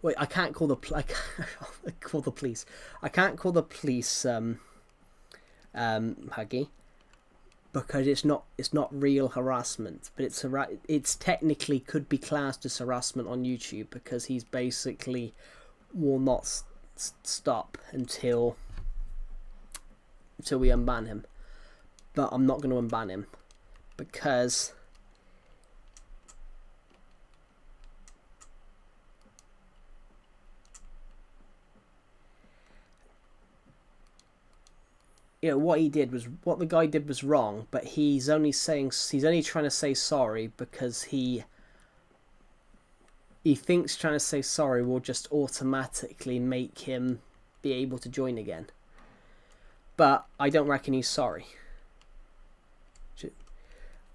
[SPEAKER 1] Wait, I can't call the police. I can't call the police Huggy, because it's not real harassment, but it's technically could be classed as harassment on YouTube, because he's basically will not stop until we unban him. But I'm not going to unban him because what the guy did was wrong, but he's only trying to say sorry because he thinks trying to say sorry will just automatically make him be able to join again. But I don't reckon he's sorry.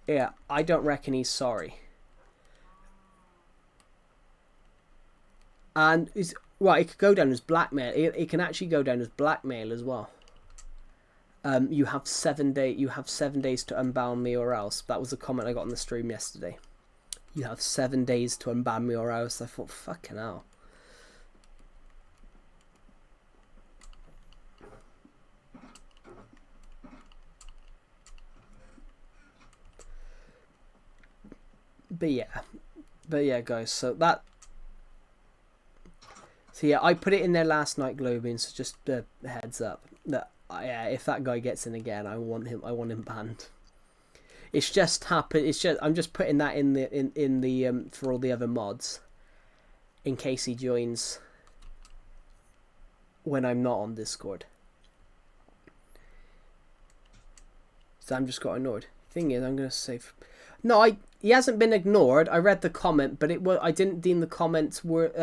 [SPEAKER 1] Yeah, I don't reckon he's sorry. And it could go down as blackmail. It can actually go down as blackmail as well. You have 7 days to unban me or else. That was a comment I got on the stream yesterday. You have 7 days to unban me or else. I thought, fucking hell. But yeah, guys. So yeah, I put it in there last night, Globian. So just a heads up that. Yeah, if that guy gets in again, I want him banned. It's just happened. I'm just putting that in the for all the other mods, in case he joins when I'm not on Discord. Sam just got ignored. Thing is, I'm gonna say, no, he hasn't been ignored. I read the comment, but I didn't deem the comments were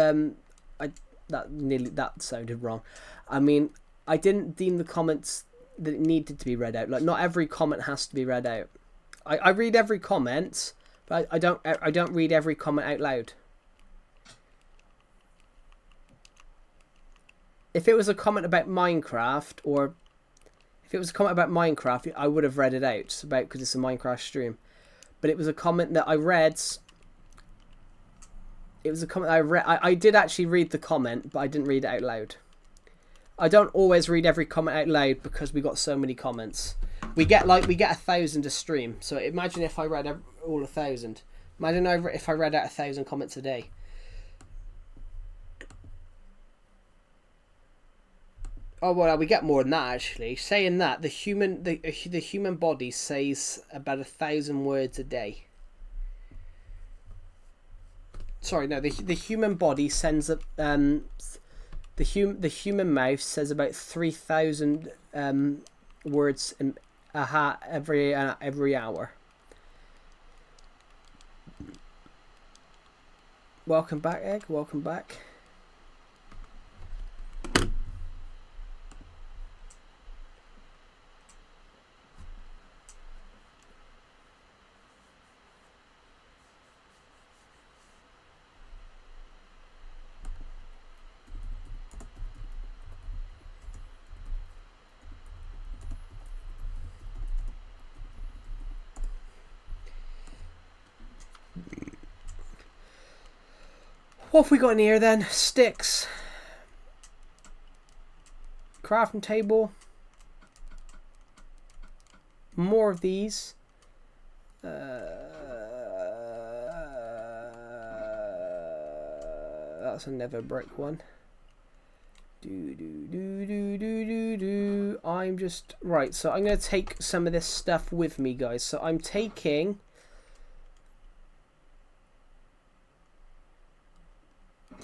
[SPEAKER 1] that sounded wrong. I mean, I didn't deem the comments that it needed to be read out. Like, not every comment has to be read out. I read every comment, but I don't read every comment out loud. If it was a comment about Minecraft, I would have read it out because it's a Minecraft stream. But it was a comment that I read. It was a comment I read. I did actually read the comment, but I didn't read it out loud. I don't always read every comment out loud because we got so many comments. We get 1,000 a stream. So imagine if I read all 1,000. Imagine if I read out 1,000 comments a day. Oh well, we get more than that actually. Saying that, the human body says about 1,000 words a day. Sorry, no, the human body sends a The human mouth says about 3,000 words every hour. Welcome back, Egg. Welcome back. What have we got in here then? Sticks. crafting table. More of these. That's a never break one. I'm just right, so I'm gonna take some of this stuff with me, guys. So I'm taking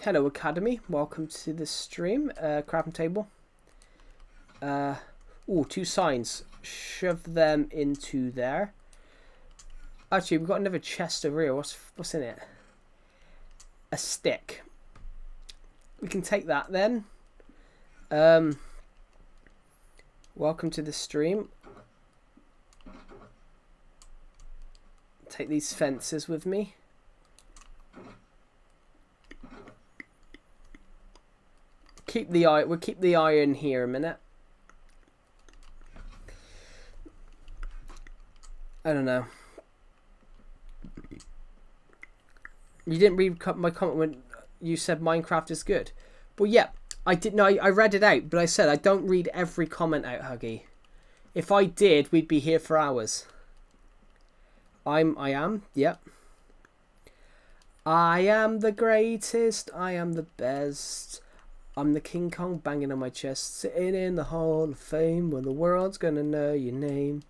[SPEAKER 1] hello Academy, welcome to the stream. Crafting table. Ooh, 2 signs. Shove them into there. Actually, we've got another chest over here. What's in it? A stick. We can take that then. Welcome to the stream. Take these fences with me. We'll keep the iron here a minute. I don't know. You didn't read my comment when you said Minecraft is good. Well, yeah, I didn't know. I read it out, but I said I don't read every comment out, Huggy. If I did, we'd be here for hours. I am, yep. I am the greatest. I am the best. I'm the King Kong banging on my chest, sitting in the Hall of Fame when the world's gonna know your name.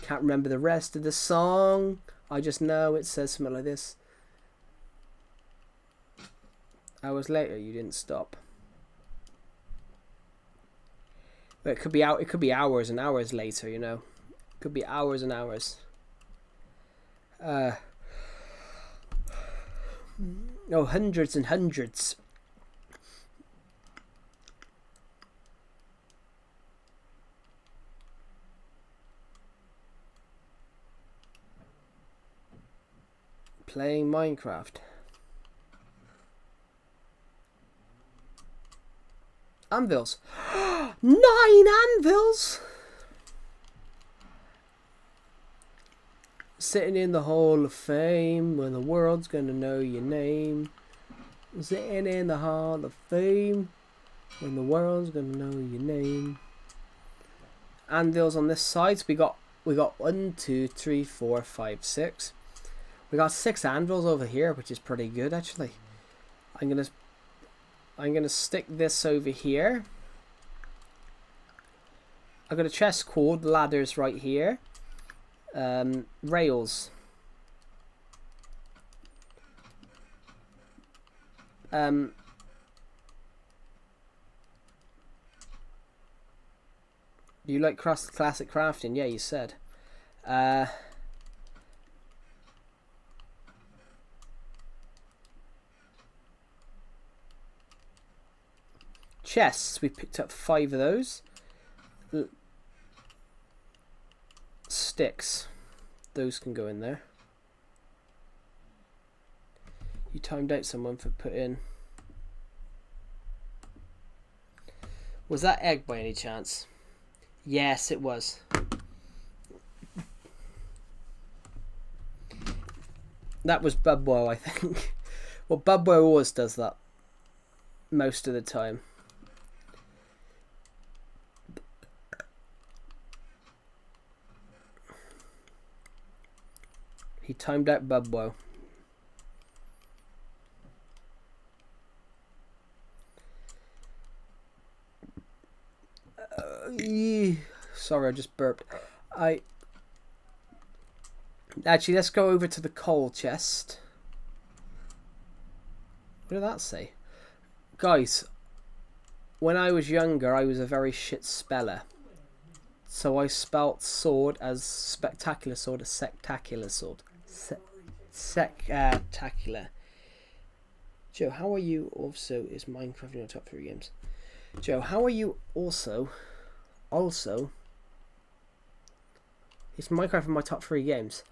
[SPEAKER 1] Can't remember the rest of the song. I just know it says something like this. Hours later, you didn't stop. But it could be out. It could be hours and hours later. You know, it could be hours and hours. Oh, hundreds and hundreds. Playing Minecraft. Anvils. 9 anvils! Sitting in the Hall of Fame when the world's gonna know your name. Sitting in the Hall of Fame when the world's gonna know your name. Anvils on this side. So we got 1, 2, 3, 4, 5, 6. We got 6 anvils over here, which is pretty good actually. I'm gonna stick this over here. I've got a chest cord, ladders right here. Rails. You like classic crafting? Yeah, you said. Chests, we picked up 5 of those. Sticks, those can go in there. You timed out someone for putting. Was that egg by any chance? Yes, it was. That was Bubbo, I think. Well, Bubbo always does that most of the time. He timed out Bubbo. Sorry, I just burped. Actually, let's go over to the coal chest. What did that say? Guys, when I was younger, I was a very shit speller. So I spelt sword as spectacular sword, as sectacular sword. Sectacular. Joe, how are you also? Is Minecraft in your top 3 games? Joe, how are you also? Is Minecraft in my top 3 games?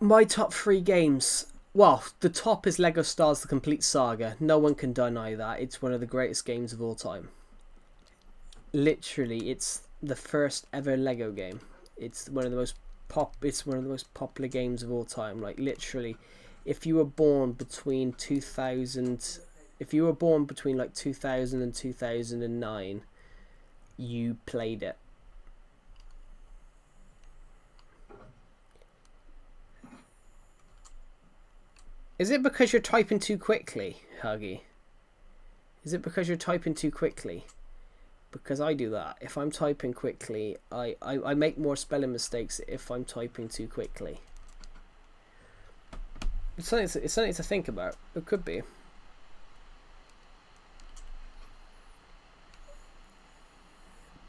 [SPEAKER 1] My top 3 games. Well, the top is Lego Stars: The Complete Saga. No one can deny that. It's one of the greatest games of all time. Literally, it's the first ever Lego game. It's one of the most popular games of all time. Like literally, if you were born between 2000 If you were born between like 2000 and 2009, you played it. Is it because you're typing too quickly, Huggy? Is it because you're typing too quickly? Because I do that. If I'm typing quickly, I make more spelling mistakes if I'm typing too quickly. It's something to think about. It could be.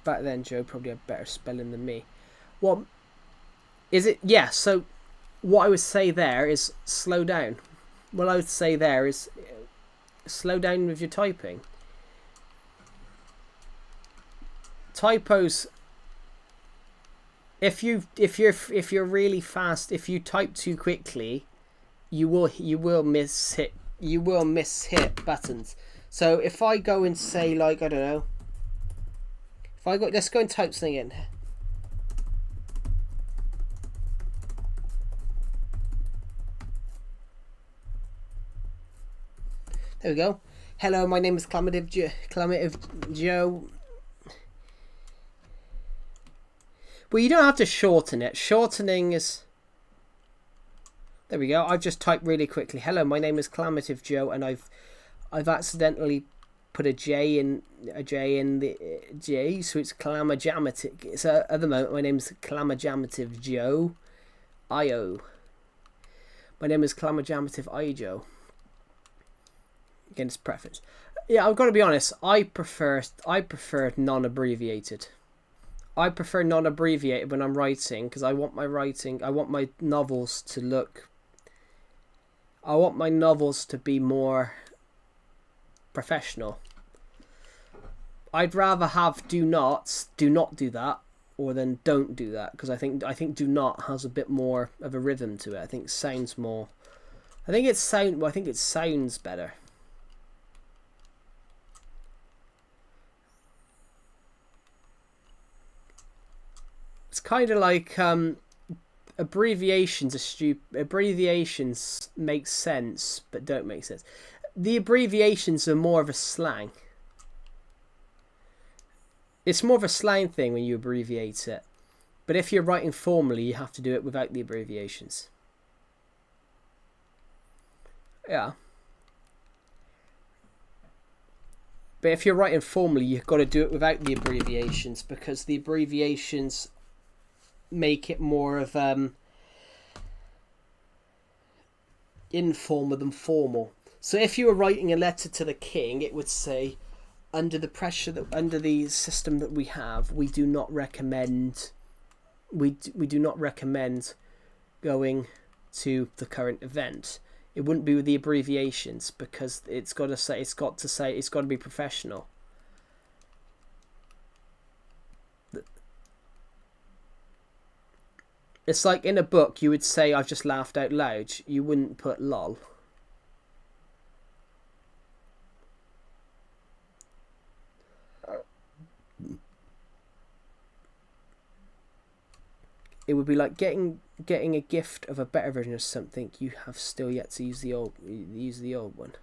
[SPEAKER 1] Back then, Joe probably had better spelling than me. Well, is it? Yeah, so what I would say there is slow down. What I would say there is slow down with your typing. Typos. If you're really fast, if you type too quickly, you will miss hit buttons. So if I go and say, like, I don't know, let's go and type something in. There we go. Hello, my name is Clamative Joe. Well, you don't have to shorten it. Shortening is... There we go. I've just typed really quickly. Hello, my name is Clamative Joe, and I've accidentally put a J in the J, so it's Clamajamative. So at the moment, my name is Clamajamative Joe. IO. My name is Clamajamative IJo. Again, it's preface. Yeah, I've got to be honest. I prefer non-abbreviated. I prefer non-abbreviated when I'm writing because I want my novels to look. I want my novels to be more professional. I'd rather have do not do that, or then don't do that, because I think do not has a bit more of a rhythm to it. I think it sounds more. I think it sounds better. It's kind of like abbreviations make sense but don't make sense. The abbreviations are more of a slang. It's more of a slang thing when you abbreviate it. But if you're writing formally, you have to do it without the abbreviations. Yeah. But if you're writing formally, you've got to do it without the abbreviations, because the abbreviations make it more of informal than formal. So if you were writing a letter to the king, it would say, under the system that we have, we do not recommend going to the current event. It wouldn't be with the abbreviations, because it's got to be professional. It's like in a book, you would say, I've just laughed out loud. You wouldn't put lol. It would be like getting a gift of a better version of something you have still yet to use the old one.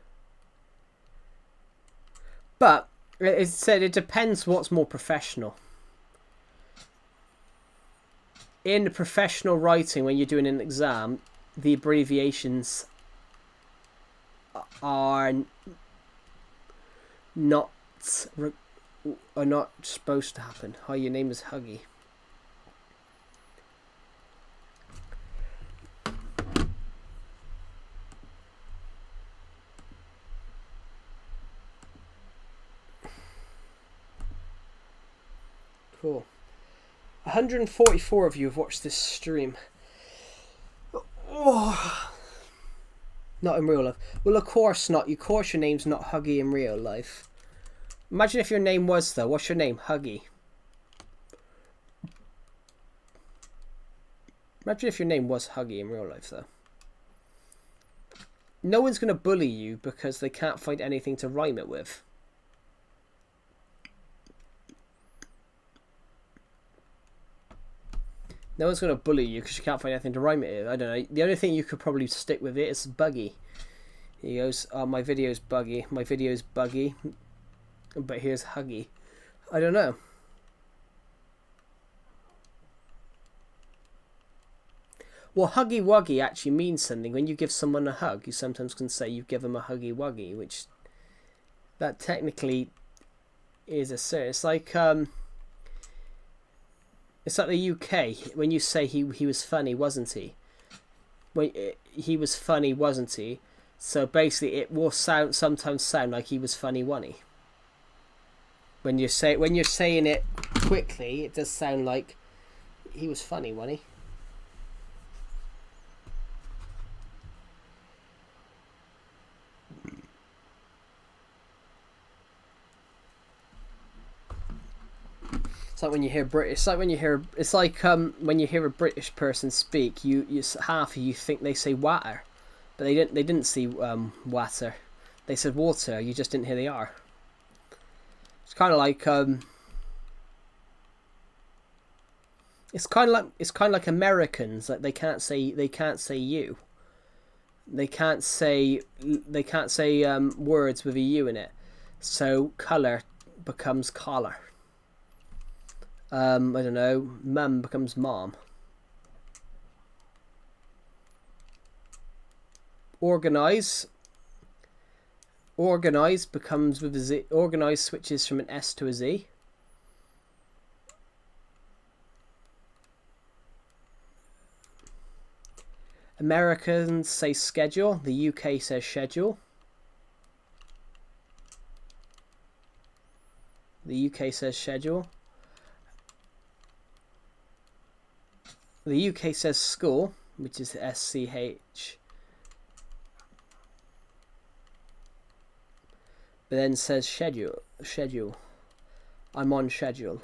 [SPEAKER 1] But it said it depends what's more professional. In professional writing, when you're doing an exam, the abbreviations are not supposed to happen. Hi, your name is Huggy. Cool. 144 of you have watched this stream. Oh. Not in real life. Well, of course not. Of course your name's not Huggy in real life. Imagine if your name was, though. What's your name? Huggy. Imagine if your name was Huggy in real life, though. No one's going to bully you because they can't find anything to rhyme it with. No one's going to bully you because you can't find anything to rhyme it with. I don't know. The only thing you could probably stick with it is buggy. He goes, oh, my video's buggy. My video's buggy. But here's Huggy. I don't know. Well, Huggy Wuggy actually means something. When you give someone a hug, you sometimes can say you give them a Huggy Wuggy, which that technically is a sir. It's like the UK. When you say he was funny, wasn't he? When he was funny, wasn't he? So basically, it will sometimes sound like he was funny, wasn't he? When you're saying it quickly, it does sound like he was funny, wasn't he? It's like when you hear British. It's like when you hear. It's like when you hear a British person speak, you half of you think they say water, but they didn't. They didn't say water. They said water. You just didn't hear the R. It's kind of like It's kind of like Americans. Like they can't say you. They can't say words with a U in it. So color becomes collar. I don't know. Mum becomes mom. Organize becomes with a Z. Organize switches from an S to a Z. Americans say schedule. The UK says schedule. The UK says schedule. The UK says school, which is SCH. But then says schedule. I'm on schedule.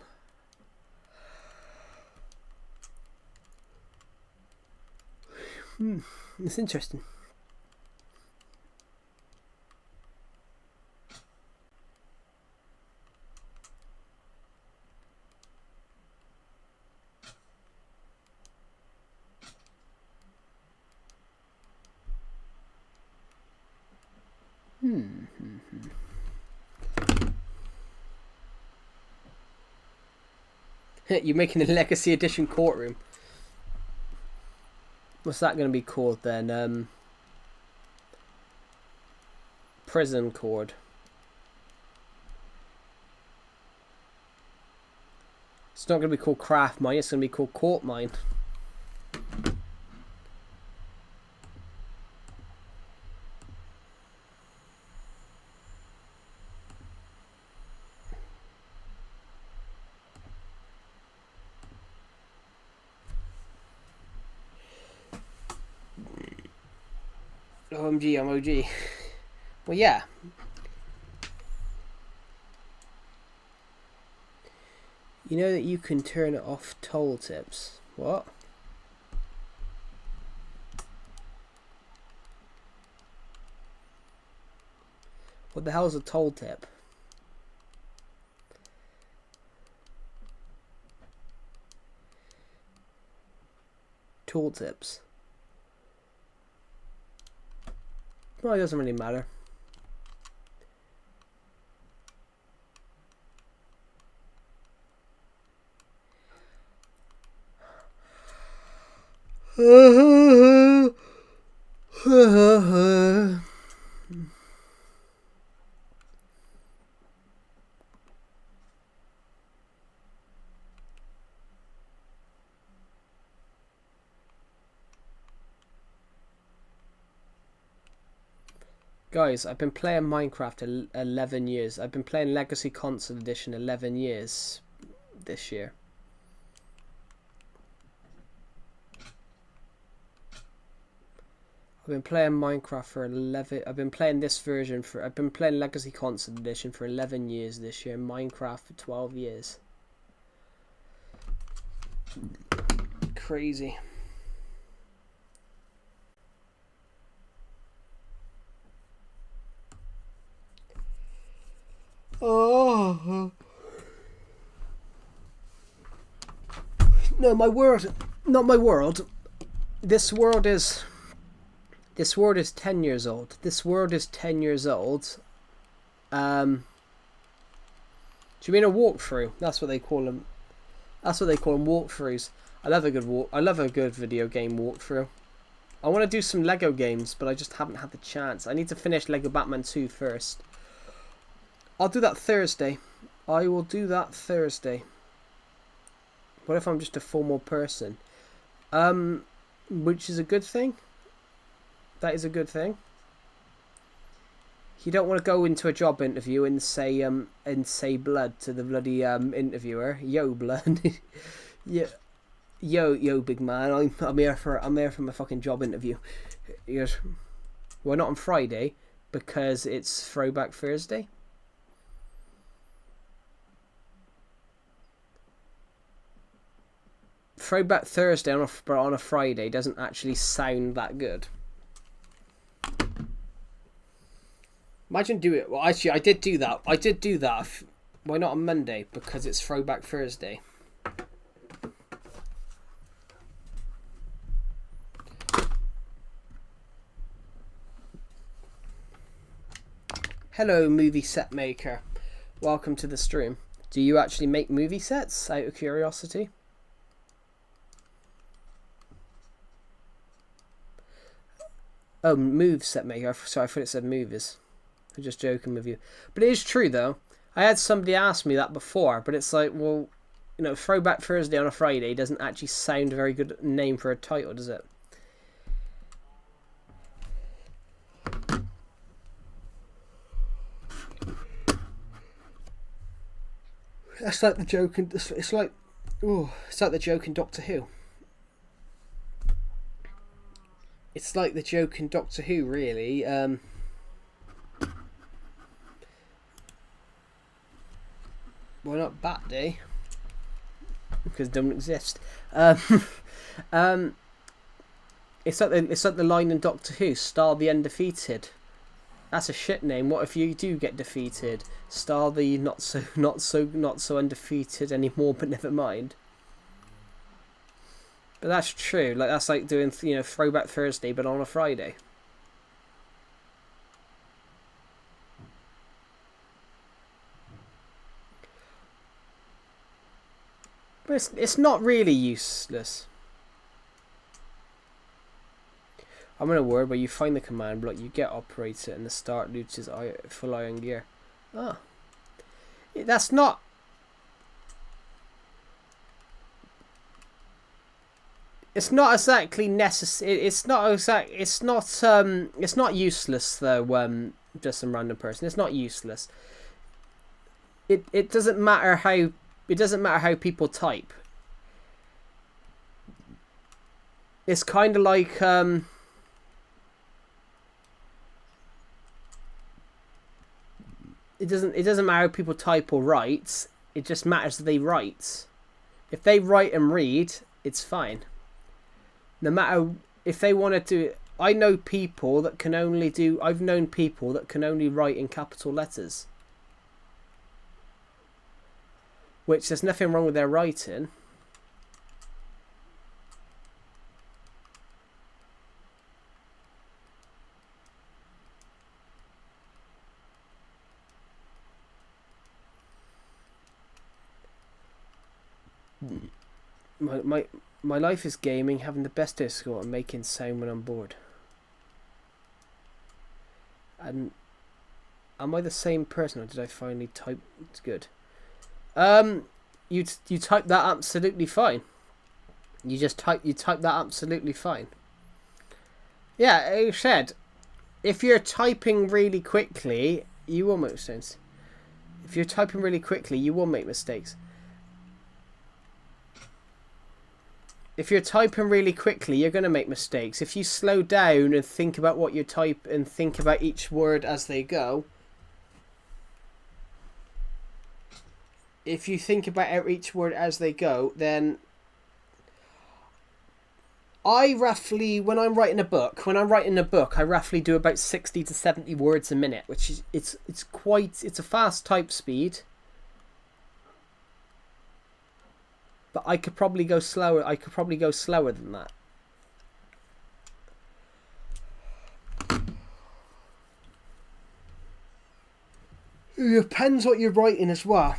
[SPEAKER 1] It's interesting. You're making a Legacy Edition courtroom. What's that going to be called then? Prison cord. It's not going to be called craft mine. It's going to be called court mine. OMG, I'm OG. Well, yeah. You know that you can turn off toll tips. What? What the hell is a toll tip? Tool tips. Well, it doesn't really matter. Guys, I've been playing Minecraft 11 years. I've been playing Legacy Console Edition 11 years this year. I've been playing Minecraft for 11. I've been playing this version for. I've been playing Legacy Console Edition for 11 years this year. Minecraft for 12 years. Crazy. Oh. No, my world. Not my world. This world is This world is 10 years old. This world is 10 years old. Do you mean a walkthrough? That's what they call them. That's what they call them, walkthroughs. I love a good video game walkthrough. I want to do some Lego games, but I just haven't had the chance. I need to finish Lego Batman 2 first. I'll do that Thursday. I will do that Thursday. What if I'm just a formal person? Which is a good thing. That is a good thing. You don't want to go into a job interview and say blood to the bloody interviewer. Yo, blood. Yeah. Yo, big man. I'm here for my fucking job interview. He goes, well, not on Friday because it's Throwback Thursday. Throwback Thursday on a Friday doesn't actually sound that good. Imagine doing it. Well, actually, I did do that. Why not on Monday? Because it's Throwback Thursday. Hello, movie set maker. Welcome to the stream. Do you actually make movie sets, out of curiosity? Oh, move set maker. Sorry, I thought it said movies. I'm just joking with you. But it is true, though. I had somebody ask me that before, but it's like, well, you know, Throwback Thursday on a Friday doesn't actually sound a very good name for a title, does it? That's like the joke in, it's like the joke in Doctor Who. It's like the joke in Doctor Who, really. Well, not Bat Day, because it doesn't exist. It's like the line in Doctor Who, "Star the undefeated." That's a shit name. What if you do get defeated? Star the not so undefeated anymore, but never mind. But that's true. Like, that's like doing, you know, Throwback Thursday, but on a Friday. But it's not really useless. I'm in a world where you find the command block, you get operator, and the start loses full iron gear. Ah, that's not. It's not exactly necessary. It's not useless though. Just some random person. It's not useless. It doesn't matter how. It doesn't matter how people type. It's kind of like It doesn't matter how people type or write. It just matters that they write. If they write and read, it's fine. No matter if they want to do. I've known people that can only write in capital letters. Which there's nothing wrong with their writing. My life is gaming, having the best Discord, and making sound when I'm bored. And am I the same person, or did I finally type? It's good. You type that absolutely fine. You type that absolutely fine. Yeah, I said, if you're typing really quickly, you will make mistakes. If you're typing really quickly, you will make mistakes. If you're typing really quickly, you're going to make mistakes. If you slow down and think about what you type and think about each word as they go. If you think about each word as they go, then I roughly, when I'm writing a book, I roughly do about 60 to 70 words a minute, which is, it's a fast type speed. But I could probably go slower. I could probably go slower than that. It depends what you're writing as well.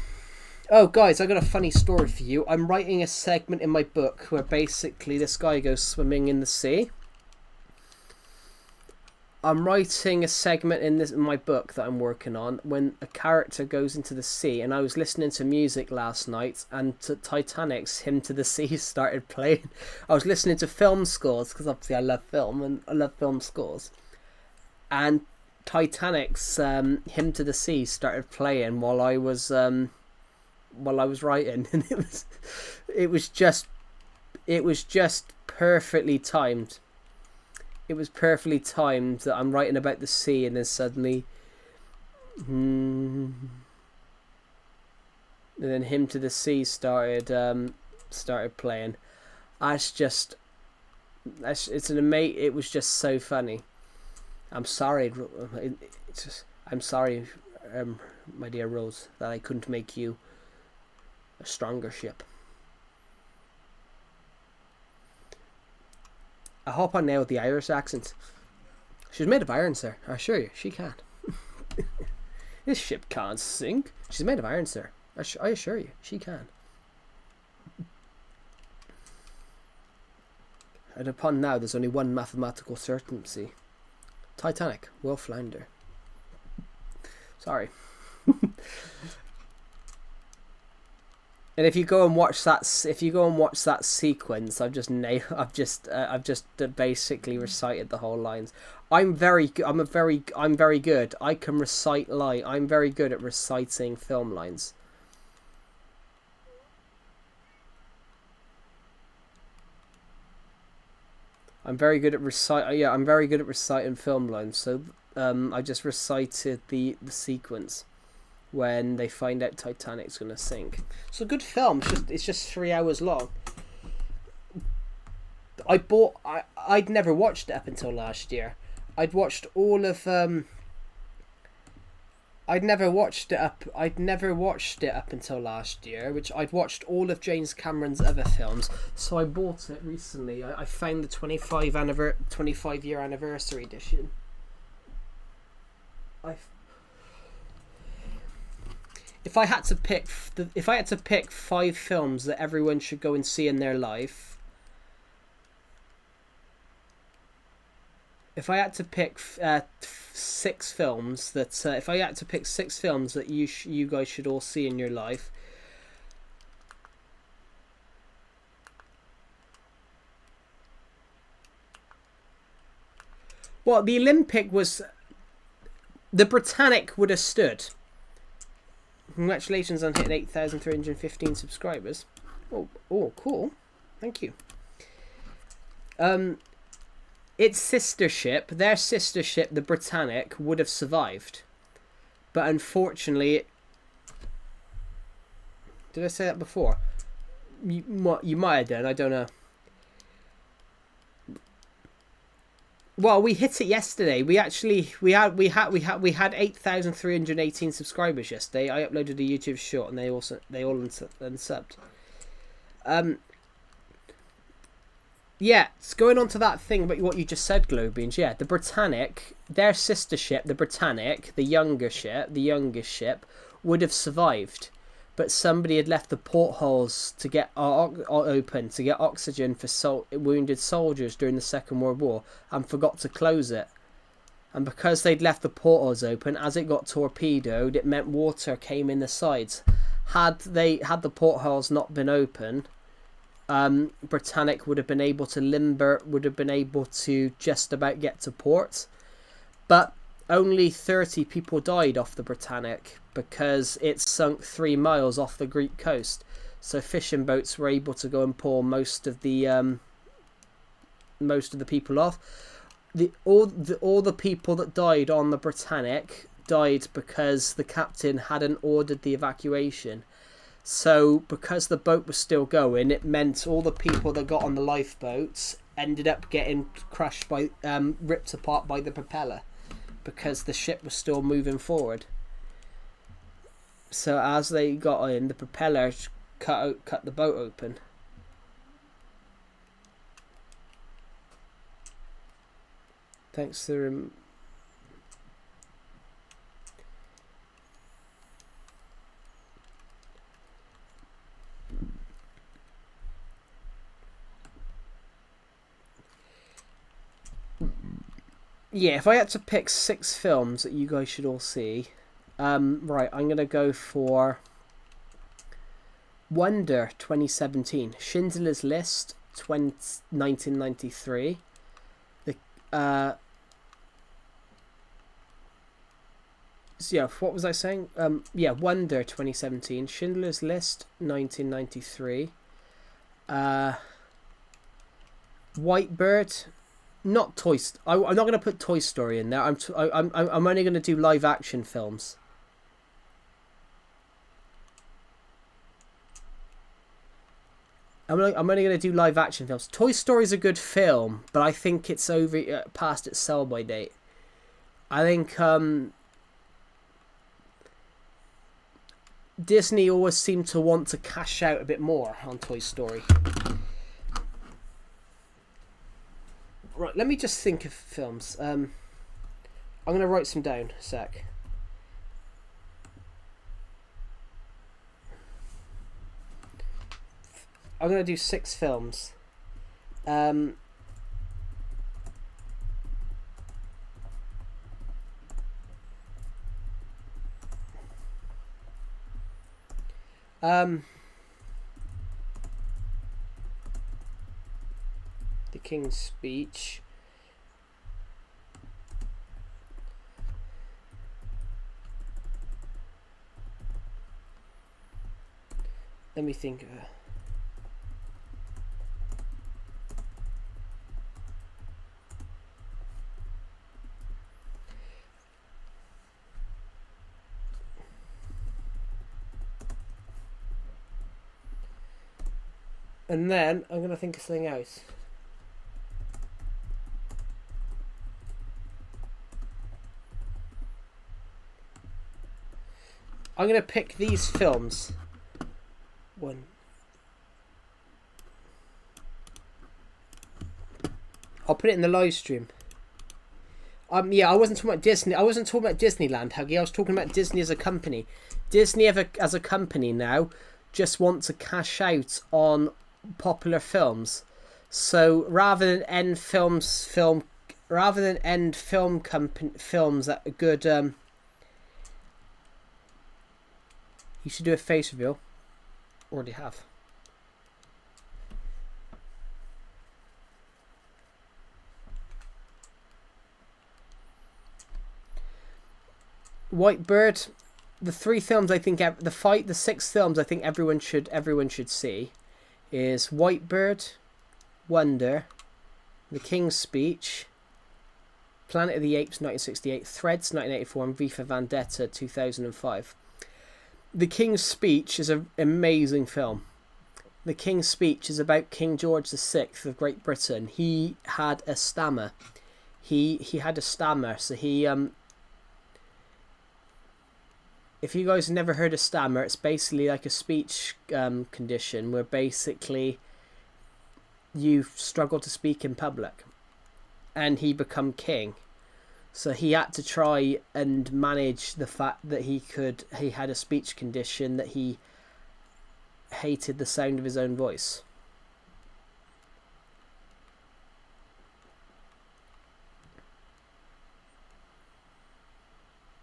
[SPEAKER 1] Oh, guys, I got a funny story for you. I'm writing a segment in my book where basically this guy goes swimming in the sea. I'm writing a segment in my book that I'm working on when a character goes into the sea, and I was listening to music last night, and Titanic's "Hymn to the Sea" started playing. I was listening to film scores because obviously I love film and I love film scores, and Titanic's "Hymn to the Sea" started playing while I was writing, and it was just perfectly timed. It was perfectly timed that I'm writing about the sea, and then suddenly, and then "Hymn to the Sea" started playing. It was just so funny. I'm sorry. I'm sorry, my dear Rose, that I couldn't make you a stronger ship. I hope I nailed the Irish accent. She's made of iron, sir. I assure you, she can. This ship can't sink. She's made of iron, sir. I assure you, she can. And upon now, there's only one mathematical certainty. Titanic will flounder. Sorry. And if you go and watch that sequence, I've just basically recited the whole lines. I'm very good. I can recite line. I'm very good at reciting film lines. I'm very good at reciting film lines. So I just recited the sequence when they find out Titanic's gonna sink. It's a good film. It's just 3 hours long. I'd never watched it up until last year. I'd watched all of I'd never watched it up until last year, which I'd watched all of James Cameron's other films. So I bought it recently. I found the 25-year anniversary edition. If I had to pick 5 films that everyone should go and see in their life, if I had to pick 6 films that you guys should all see in your life, well, the Olympic was the Britannic would have stood. Congratulations on hitting 8,315 subscribers. Oh, cool. Thank you. Its sister ship, the Britannic, would have survived. But unfortunately... Did I say that before? You might have done, I don't know. Well, we hit it yesterday. We had 8,318 subscribers yesterday. I uploaded a YouTube short, and they all unsubbed. Yeah, it's going on to that thing about what you just said, Globeans. Yeah, the Britannic, their sister ship, the Britannic, the youngest ship, would have survived, but somebody had left the portholes to get open to get oxygen for wounded soldiers during the Second World War, and forgot to close it. And because they'd left the portholes open, as it got torpedoed, it meant water came in the sides. Had the portholes not been open, Britannic would have been able to just about get to port. But only 30 people died off the Britannic because it sunk 3 miles off the Greek coast. So fishing boats were able to go and pull most of the people off. All the people that died on the Britannic died because the captain hadn't ordered the evacuation. So because the boat was still going, it meant all the people that got on the lifeboats ended up getting crushed ripped apart by the propeller, because the ship was still moving forward. So as they got in, the propeller cut the boat open. Thanks to Yeah, if I had to pick 6 films that you guys should all see, right, I'm gonna go for Wonder 2017, Schindler's List 1993, the so yeah, what was I saying? Yeah, Wonder 2017, Schindler's List 1993, Whitebird. Not Toy. I'm not going to put Toy Story in there. I'm only going to do live action films. I'm only going to do live action films. Toy Story is a good film, but I think it's over past its sell by date. I think Disney always seemed to want to cash out a bit more on Toy Story. Right, let me just think of films. I'm going to write some down a sec. I'm going to do 6 films. The King's Speech. Let me think. And then I'm going to think of something else. I'm going to pick these films. One. I'll put it in the live stream. Yeah, I wasn't talking about Disney. I wasn't talking about Disneyland, Huggy. I was talking about Disney as a company. Disney as a company now just want to cash out on popular films. So rather than end films at a good you should do a face reveal. Already have. Whitebird, the 3 films I think the 6 films I think everyone should see is Whitebird, Wonder, The King's Speech, Planet of the Apes 1968, Threads 1984, and V for Vendetta 2005. The King's Speech is an amazing film. The King's Speech is about King George VI of Great Britain. He had a stammer. He had a stammer, so he if you guys have never heard of stammer, it's basically like a speech condition where basically you struggle to speak in public, and he become king. So he had to try and manage the fact that he had a speech condition, that he hated the sound of his own voice.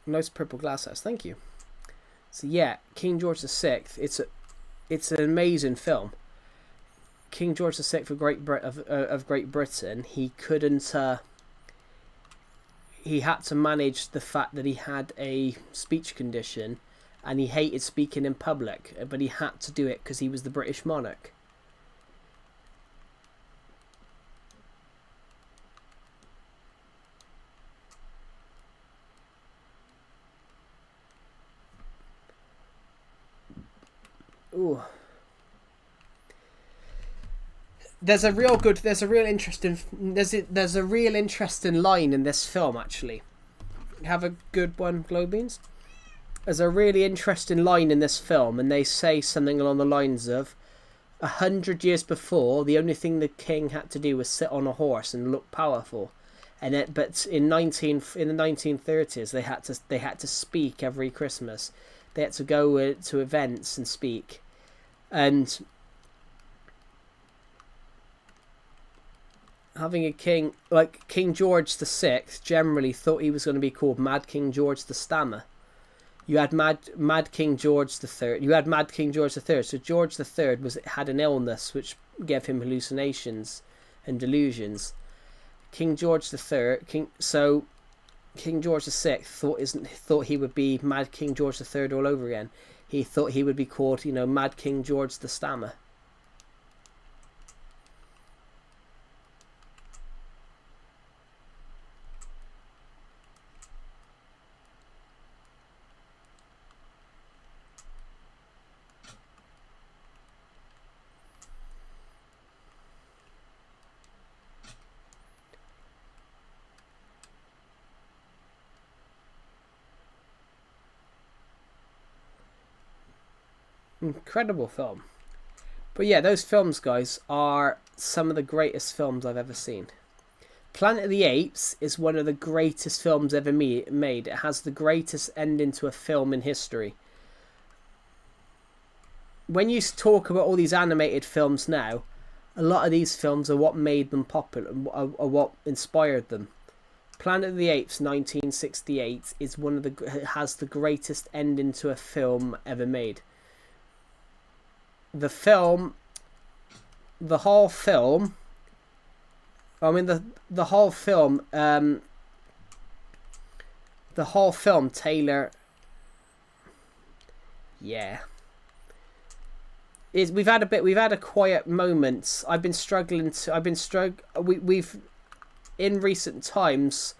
[SPEAKER 1] Nice purple glass house, thank you. So yeah, King George VI. It's an amazing film. King George VI of Great Britain. He couldn't. He had to manage the fact that he had a speech condition, and he hated speaking in public. But he had to do it because he was the British monarch. Ooh. There's a real interesting line in this film, actually. Have a good one, Glowbeans. There's a really interesting line in this film, and they say something along the lines of 100 years before, the only thing the king had to do was sit on a horse and look powerful. But in the 1930s, they had to speak every Christmas. They had to go to events and speak. And having a king like King George the Sixth generally thought he was going to be called Mad King George the Stammer. You had Mad King George the Third. You had Mad King George the Third. So George the Third had an illness which gave him hallucinations and delusions. King George the Third. King George the Sixth thought he would be Mad King George the Third all over again. He thought he would be called, Mad King George the Stammer. Incredible film. But yeah, those films, guys, are some of the greatest films I've ever seen. Planet of the Apes is one of the greatest films ever made. It has the greatest ending to a film in history. When you talk about all these animated films now, a lot of these films are what made them popular, are what inspired them. Planet of the Apes 1968 is has the greatest ending to a film ever made. The whole film, Taylor, yeah, we've had a quiet moments. We've in recent times,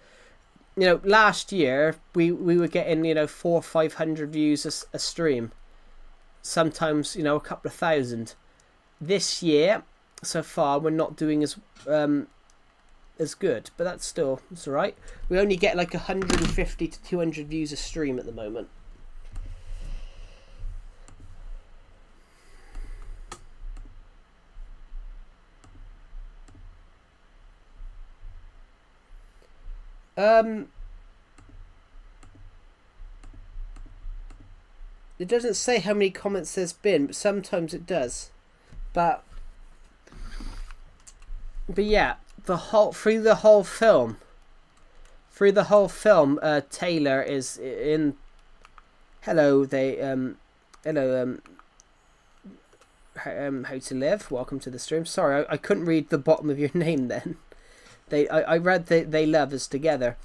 [SPEAKER 1] last year we were getting 400 or 500 views a stream. Sometimes a couple of thousand. This year so far we're not doing as good, but it's all right. We only get like 150 to 200 views a stream at the moment. It doesn't say how many comments there's been, but sometimes it does. But yeah, through the whole film, Taylor is in. How to live. Welcome to the stream. Sorry, I couldn't read the bottom of your name then. I read they love us together.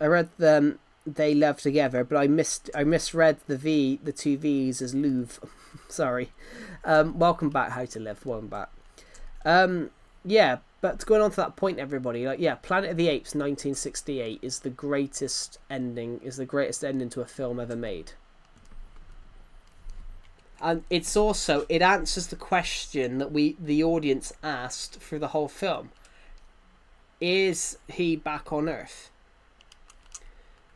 [SPEAKER 1] I read them. They love together, but I misread the two V's as Louvre. Sorry. Welcome back, How to Live. Welcome back. Yeah, but going on to that point, everybody, Planet of the Apes 1968 is the greatest ending to a film ever made. And it answers the question that the audience asked through the whole film. Is he back on Earth?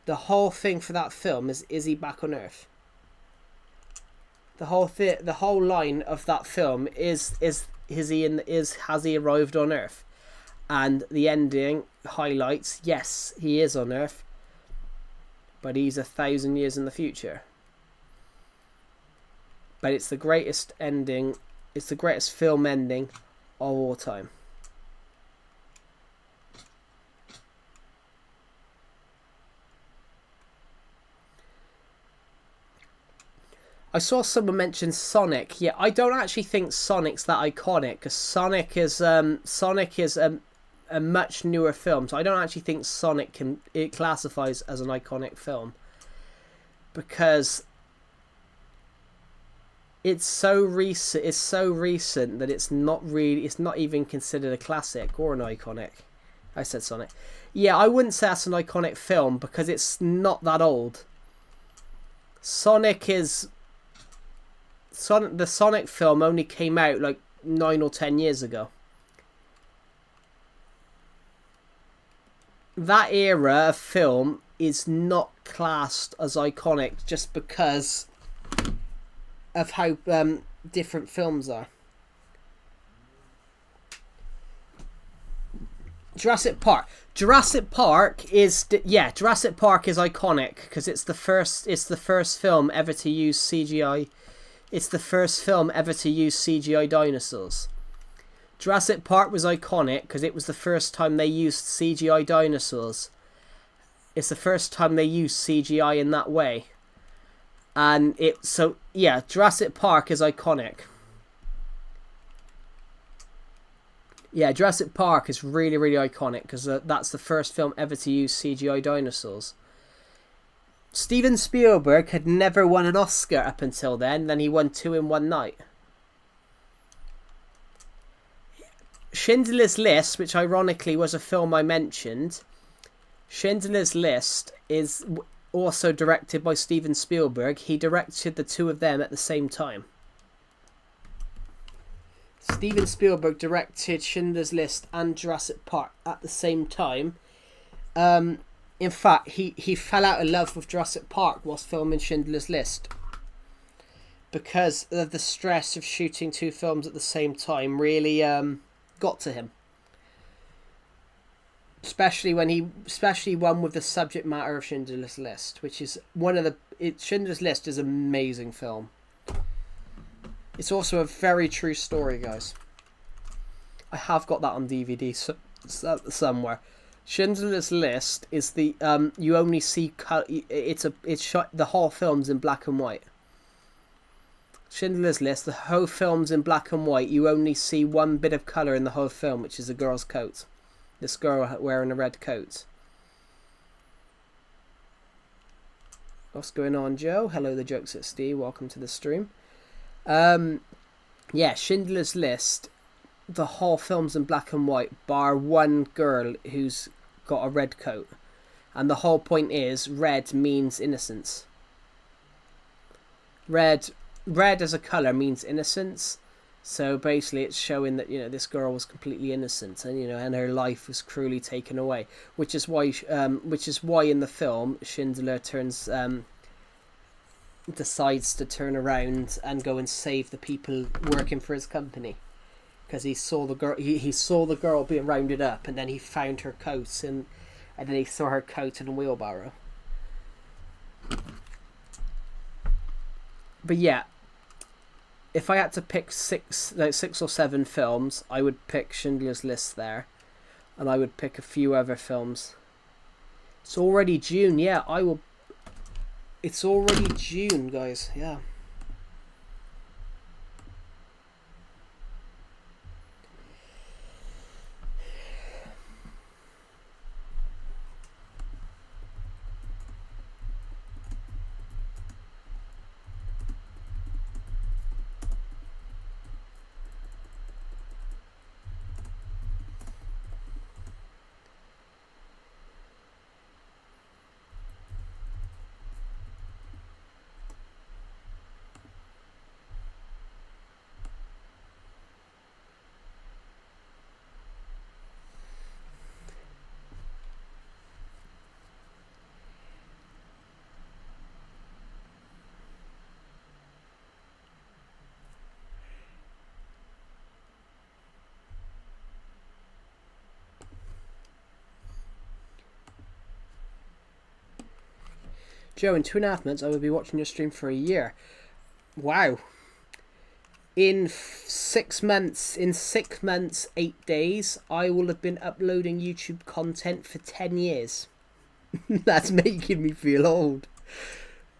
[SPEAKER 1] The whole thing for that film is he back on Earth? The whole line of that film has he arrived on Earth? And the ending highlights, yes, he is on Earth, but he's 1,000 years in the future. But it's the greatest ending. It's the greatest film ending of all time. I saw someone mention Sonic. Yeah, I don't actually think Sonic's that iconic, because Sonic is a much newer film, so I don't actually think it classifies as an iconic film, because it's so recent. It's so recent that it's not even considered a classic or an iconic. I said Sonic. Yeah, I wouldn't say that's an iconic film because it's not that old. The Sonic film only came out like 9 or 10 years ago. That era of film is not classed as iconic just because of how different films are. Jurassic Park is iconic because it's the first film ever to use CGI. It's the first film ever to use CGI dinosaurs. Jurassic Park was iconic because it was the first time they used CGI dinosaurs. It's the first time they used CGI in that way. And yeah, Jurassic Park is iconic. Yeah, Jurassic Park is really, really iconic because that's the first film ever to use CGI dinosaurs. Steven Spielberg had never won an Oscar up until then he won 2 in one night. Schindler's List, which ironically was a film I mentioned, Schindler's List is also directed by Steven Spielberg. He directed the two of them at the same time. Steven Spielberg directed Schindler's List and Jurassic Park at the same time. In fact, he fell out of love with Jurassic Park whilst filming Schindler's List because of the stress of shooting 2 films at the same time really got to him. Especially one with the subject matter of Schindler's List, which is Schindler's List is an amazing film. It's also a very true story, guys. I have got that on DVD somewhere. Schindler's List is the you only see it's shot, the whole film's in black and white. Schindler's List, the whole film's in black and white. You only see one bit of colour in the whole film, which is a girl's coat. This girl wearing a red coat. What's going on, Joe? Hello, the Jokes at Steve. Welcome to the stream. Yeah, Schindler's List, the whole film's in black and white, bar one girl who's got a red coat. And the whole point is, red means innocence. Red as a colour means innocence. So basically it's showing that, this girl was completely innocent and, and her life was cruelly taken away. Which is why in the film, Schindler decides to turn around and go and save the people working for his company. Because he saw the girl, he saw the girl being rounded up, and then he found her coat, and then he saw her coat in a wheelbarrow. But yeah, if I had to pick 6 or 7 films, I would pick Schindler's List there, and I would pick a few other films. It's already June, yeah. It's already June, guys. Yeah. Joe, in 2.5 months, I will be watching your stream for a year. Wow. In 6 months, 8 days, I will have been uploading YouTube content for 10 years. That's making me feel old.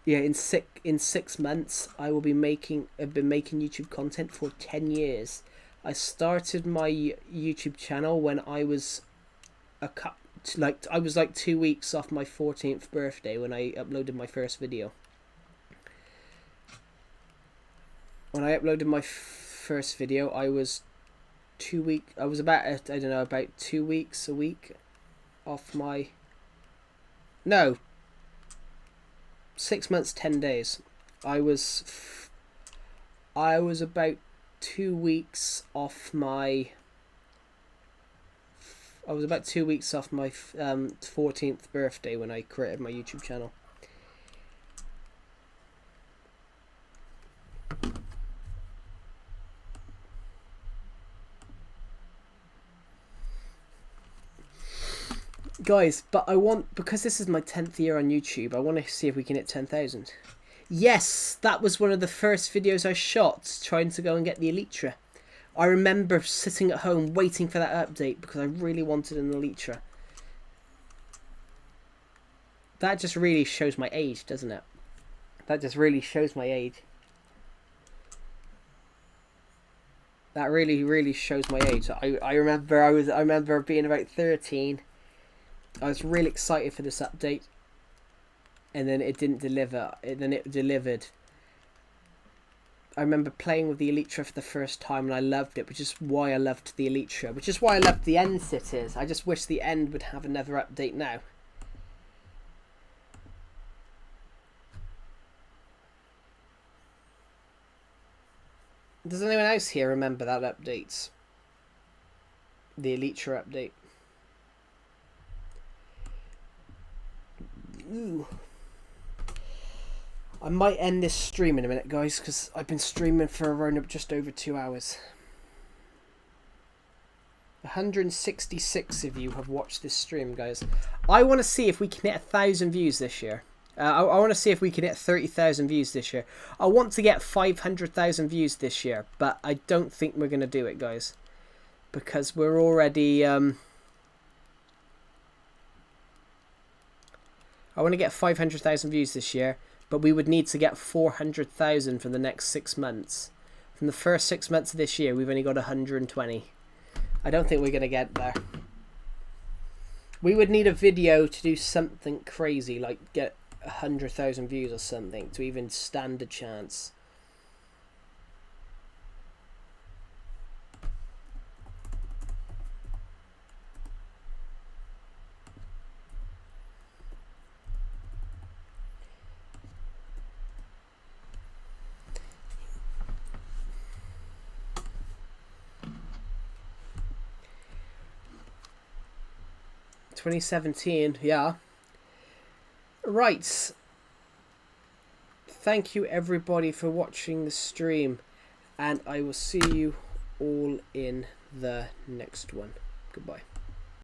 [SPEAKER 1] Yeah, in 6 months, I've been making YouTube content for 10 years. I started my YouTube channel when I was I was 2 weeks off my 14th birthday when I uploaded my first video. When I uploaded my first video, I was about 2 weeks a week off my... No. 6 months, 10 days. I was about 2 weeks off my... I was about 2 weeks off my 14th birthday when I created my YouTube channel. Guys, but because this is my 10th year on YouTube, I want to see if we can hit 10,000. Yes, that was one of the first videos I shot, trying to go and get the Elytra. I remember sitting at home waiting for that update because I really wanted an Elytra. That just really shows my age, doesn't it? That just really shows my age. That really, really shows my age. I remember being about 13. I was really excited for this update, and then it didn't deliver. Then it delivered. I remember playing with the Elytra for the first time, and I loved it, which is why I loved the Elytra, which is why I loved the End Cities. I just wish the End would have another update now. Does anyone else here remember that update? The Elytra update. Ooh. I might end this stream in a minute, guys, because I've been streaming for around just over 2 hours. 166 of you have watched this stream, guys. I want to see if we can hit 1,000 views this year. I want to see if we can hit 30,000 views this year. I want to get 500,000 views this year, but I don't think we're going to do it, guys. Because we're already... I want to get 500,000 views this year, but we would need to get 400,000 for the next 6 months. From the first 6 months of this year, we've only got 120. I don't think we're going to get there. We would need a video to do something crazy, like get 100,000 views or something to even stand a chance. ...2017, yeah. Right. Thank you everybody for watching the stream, and I will see you all in the next one. Goodbye.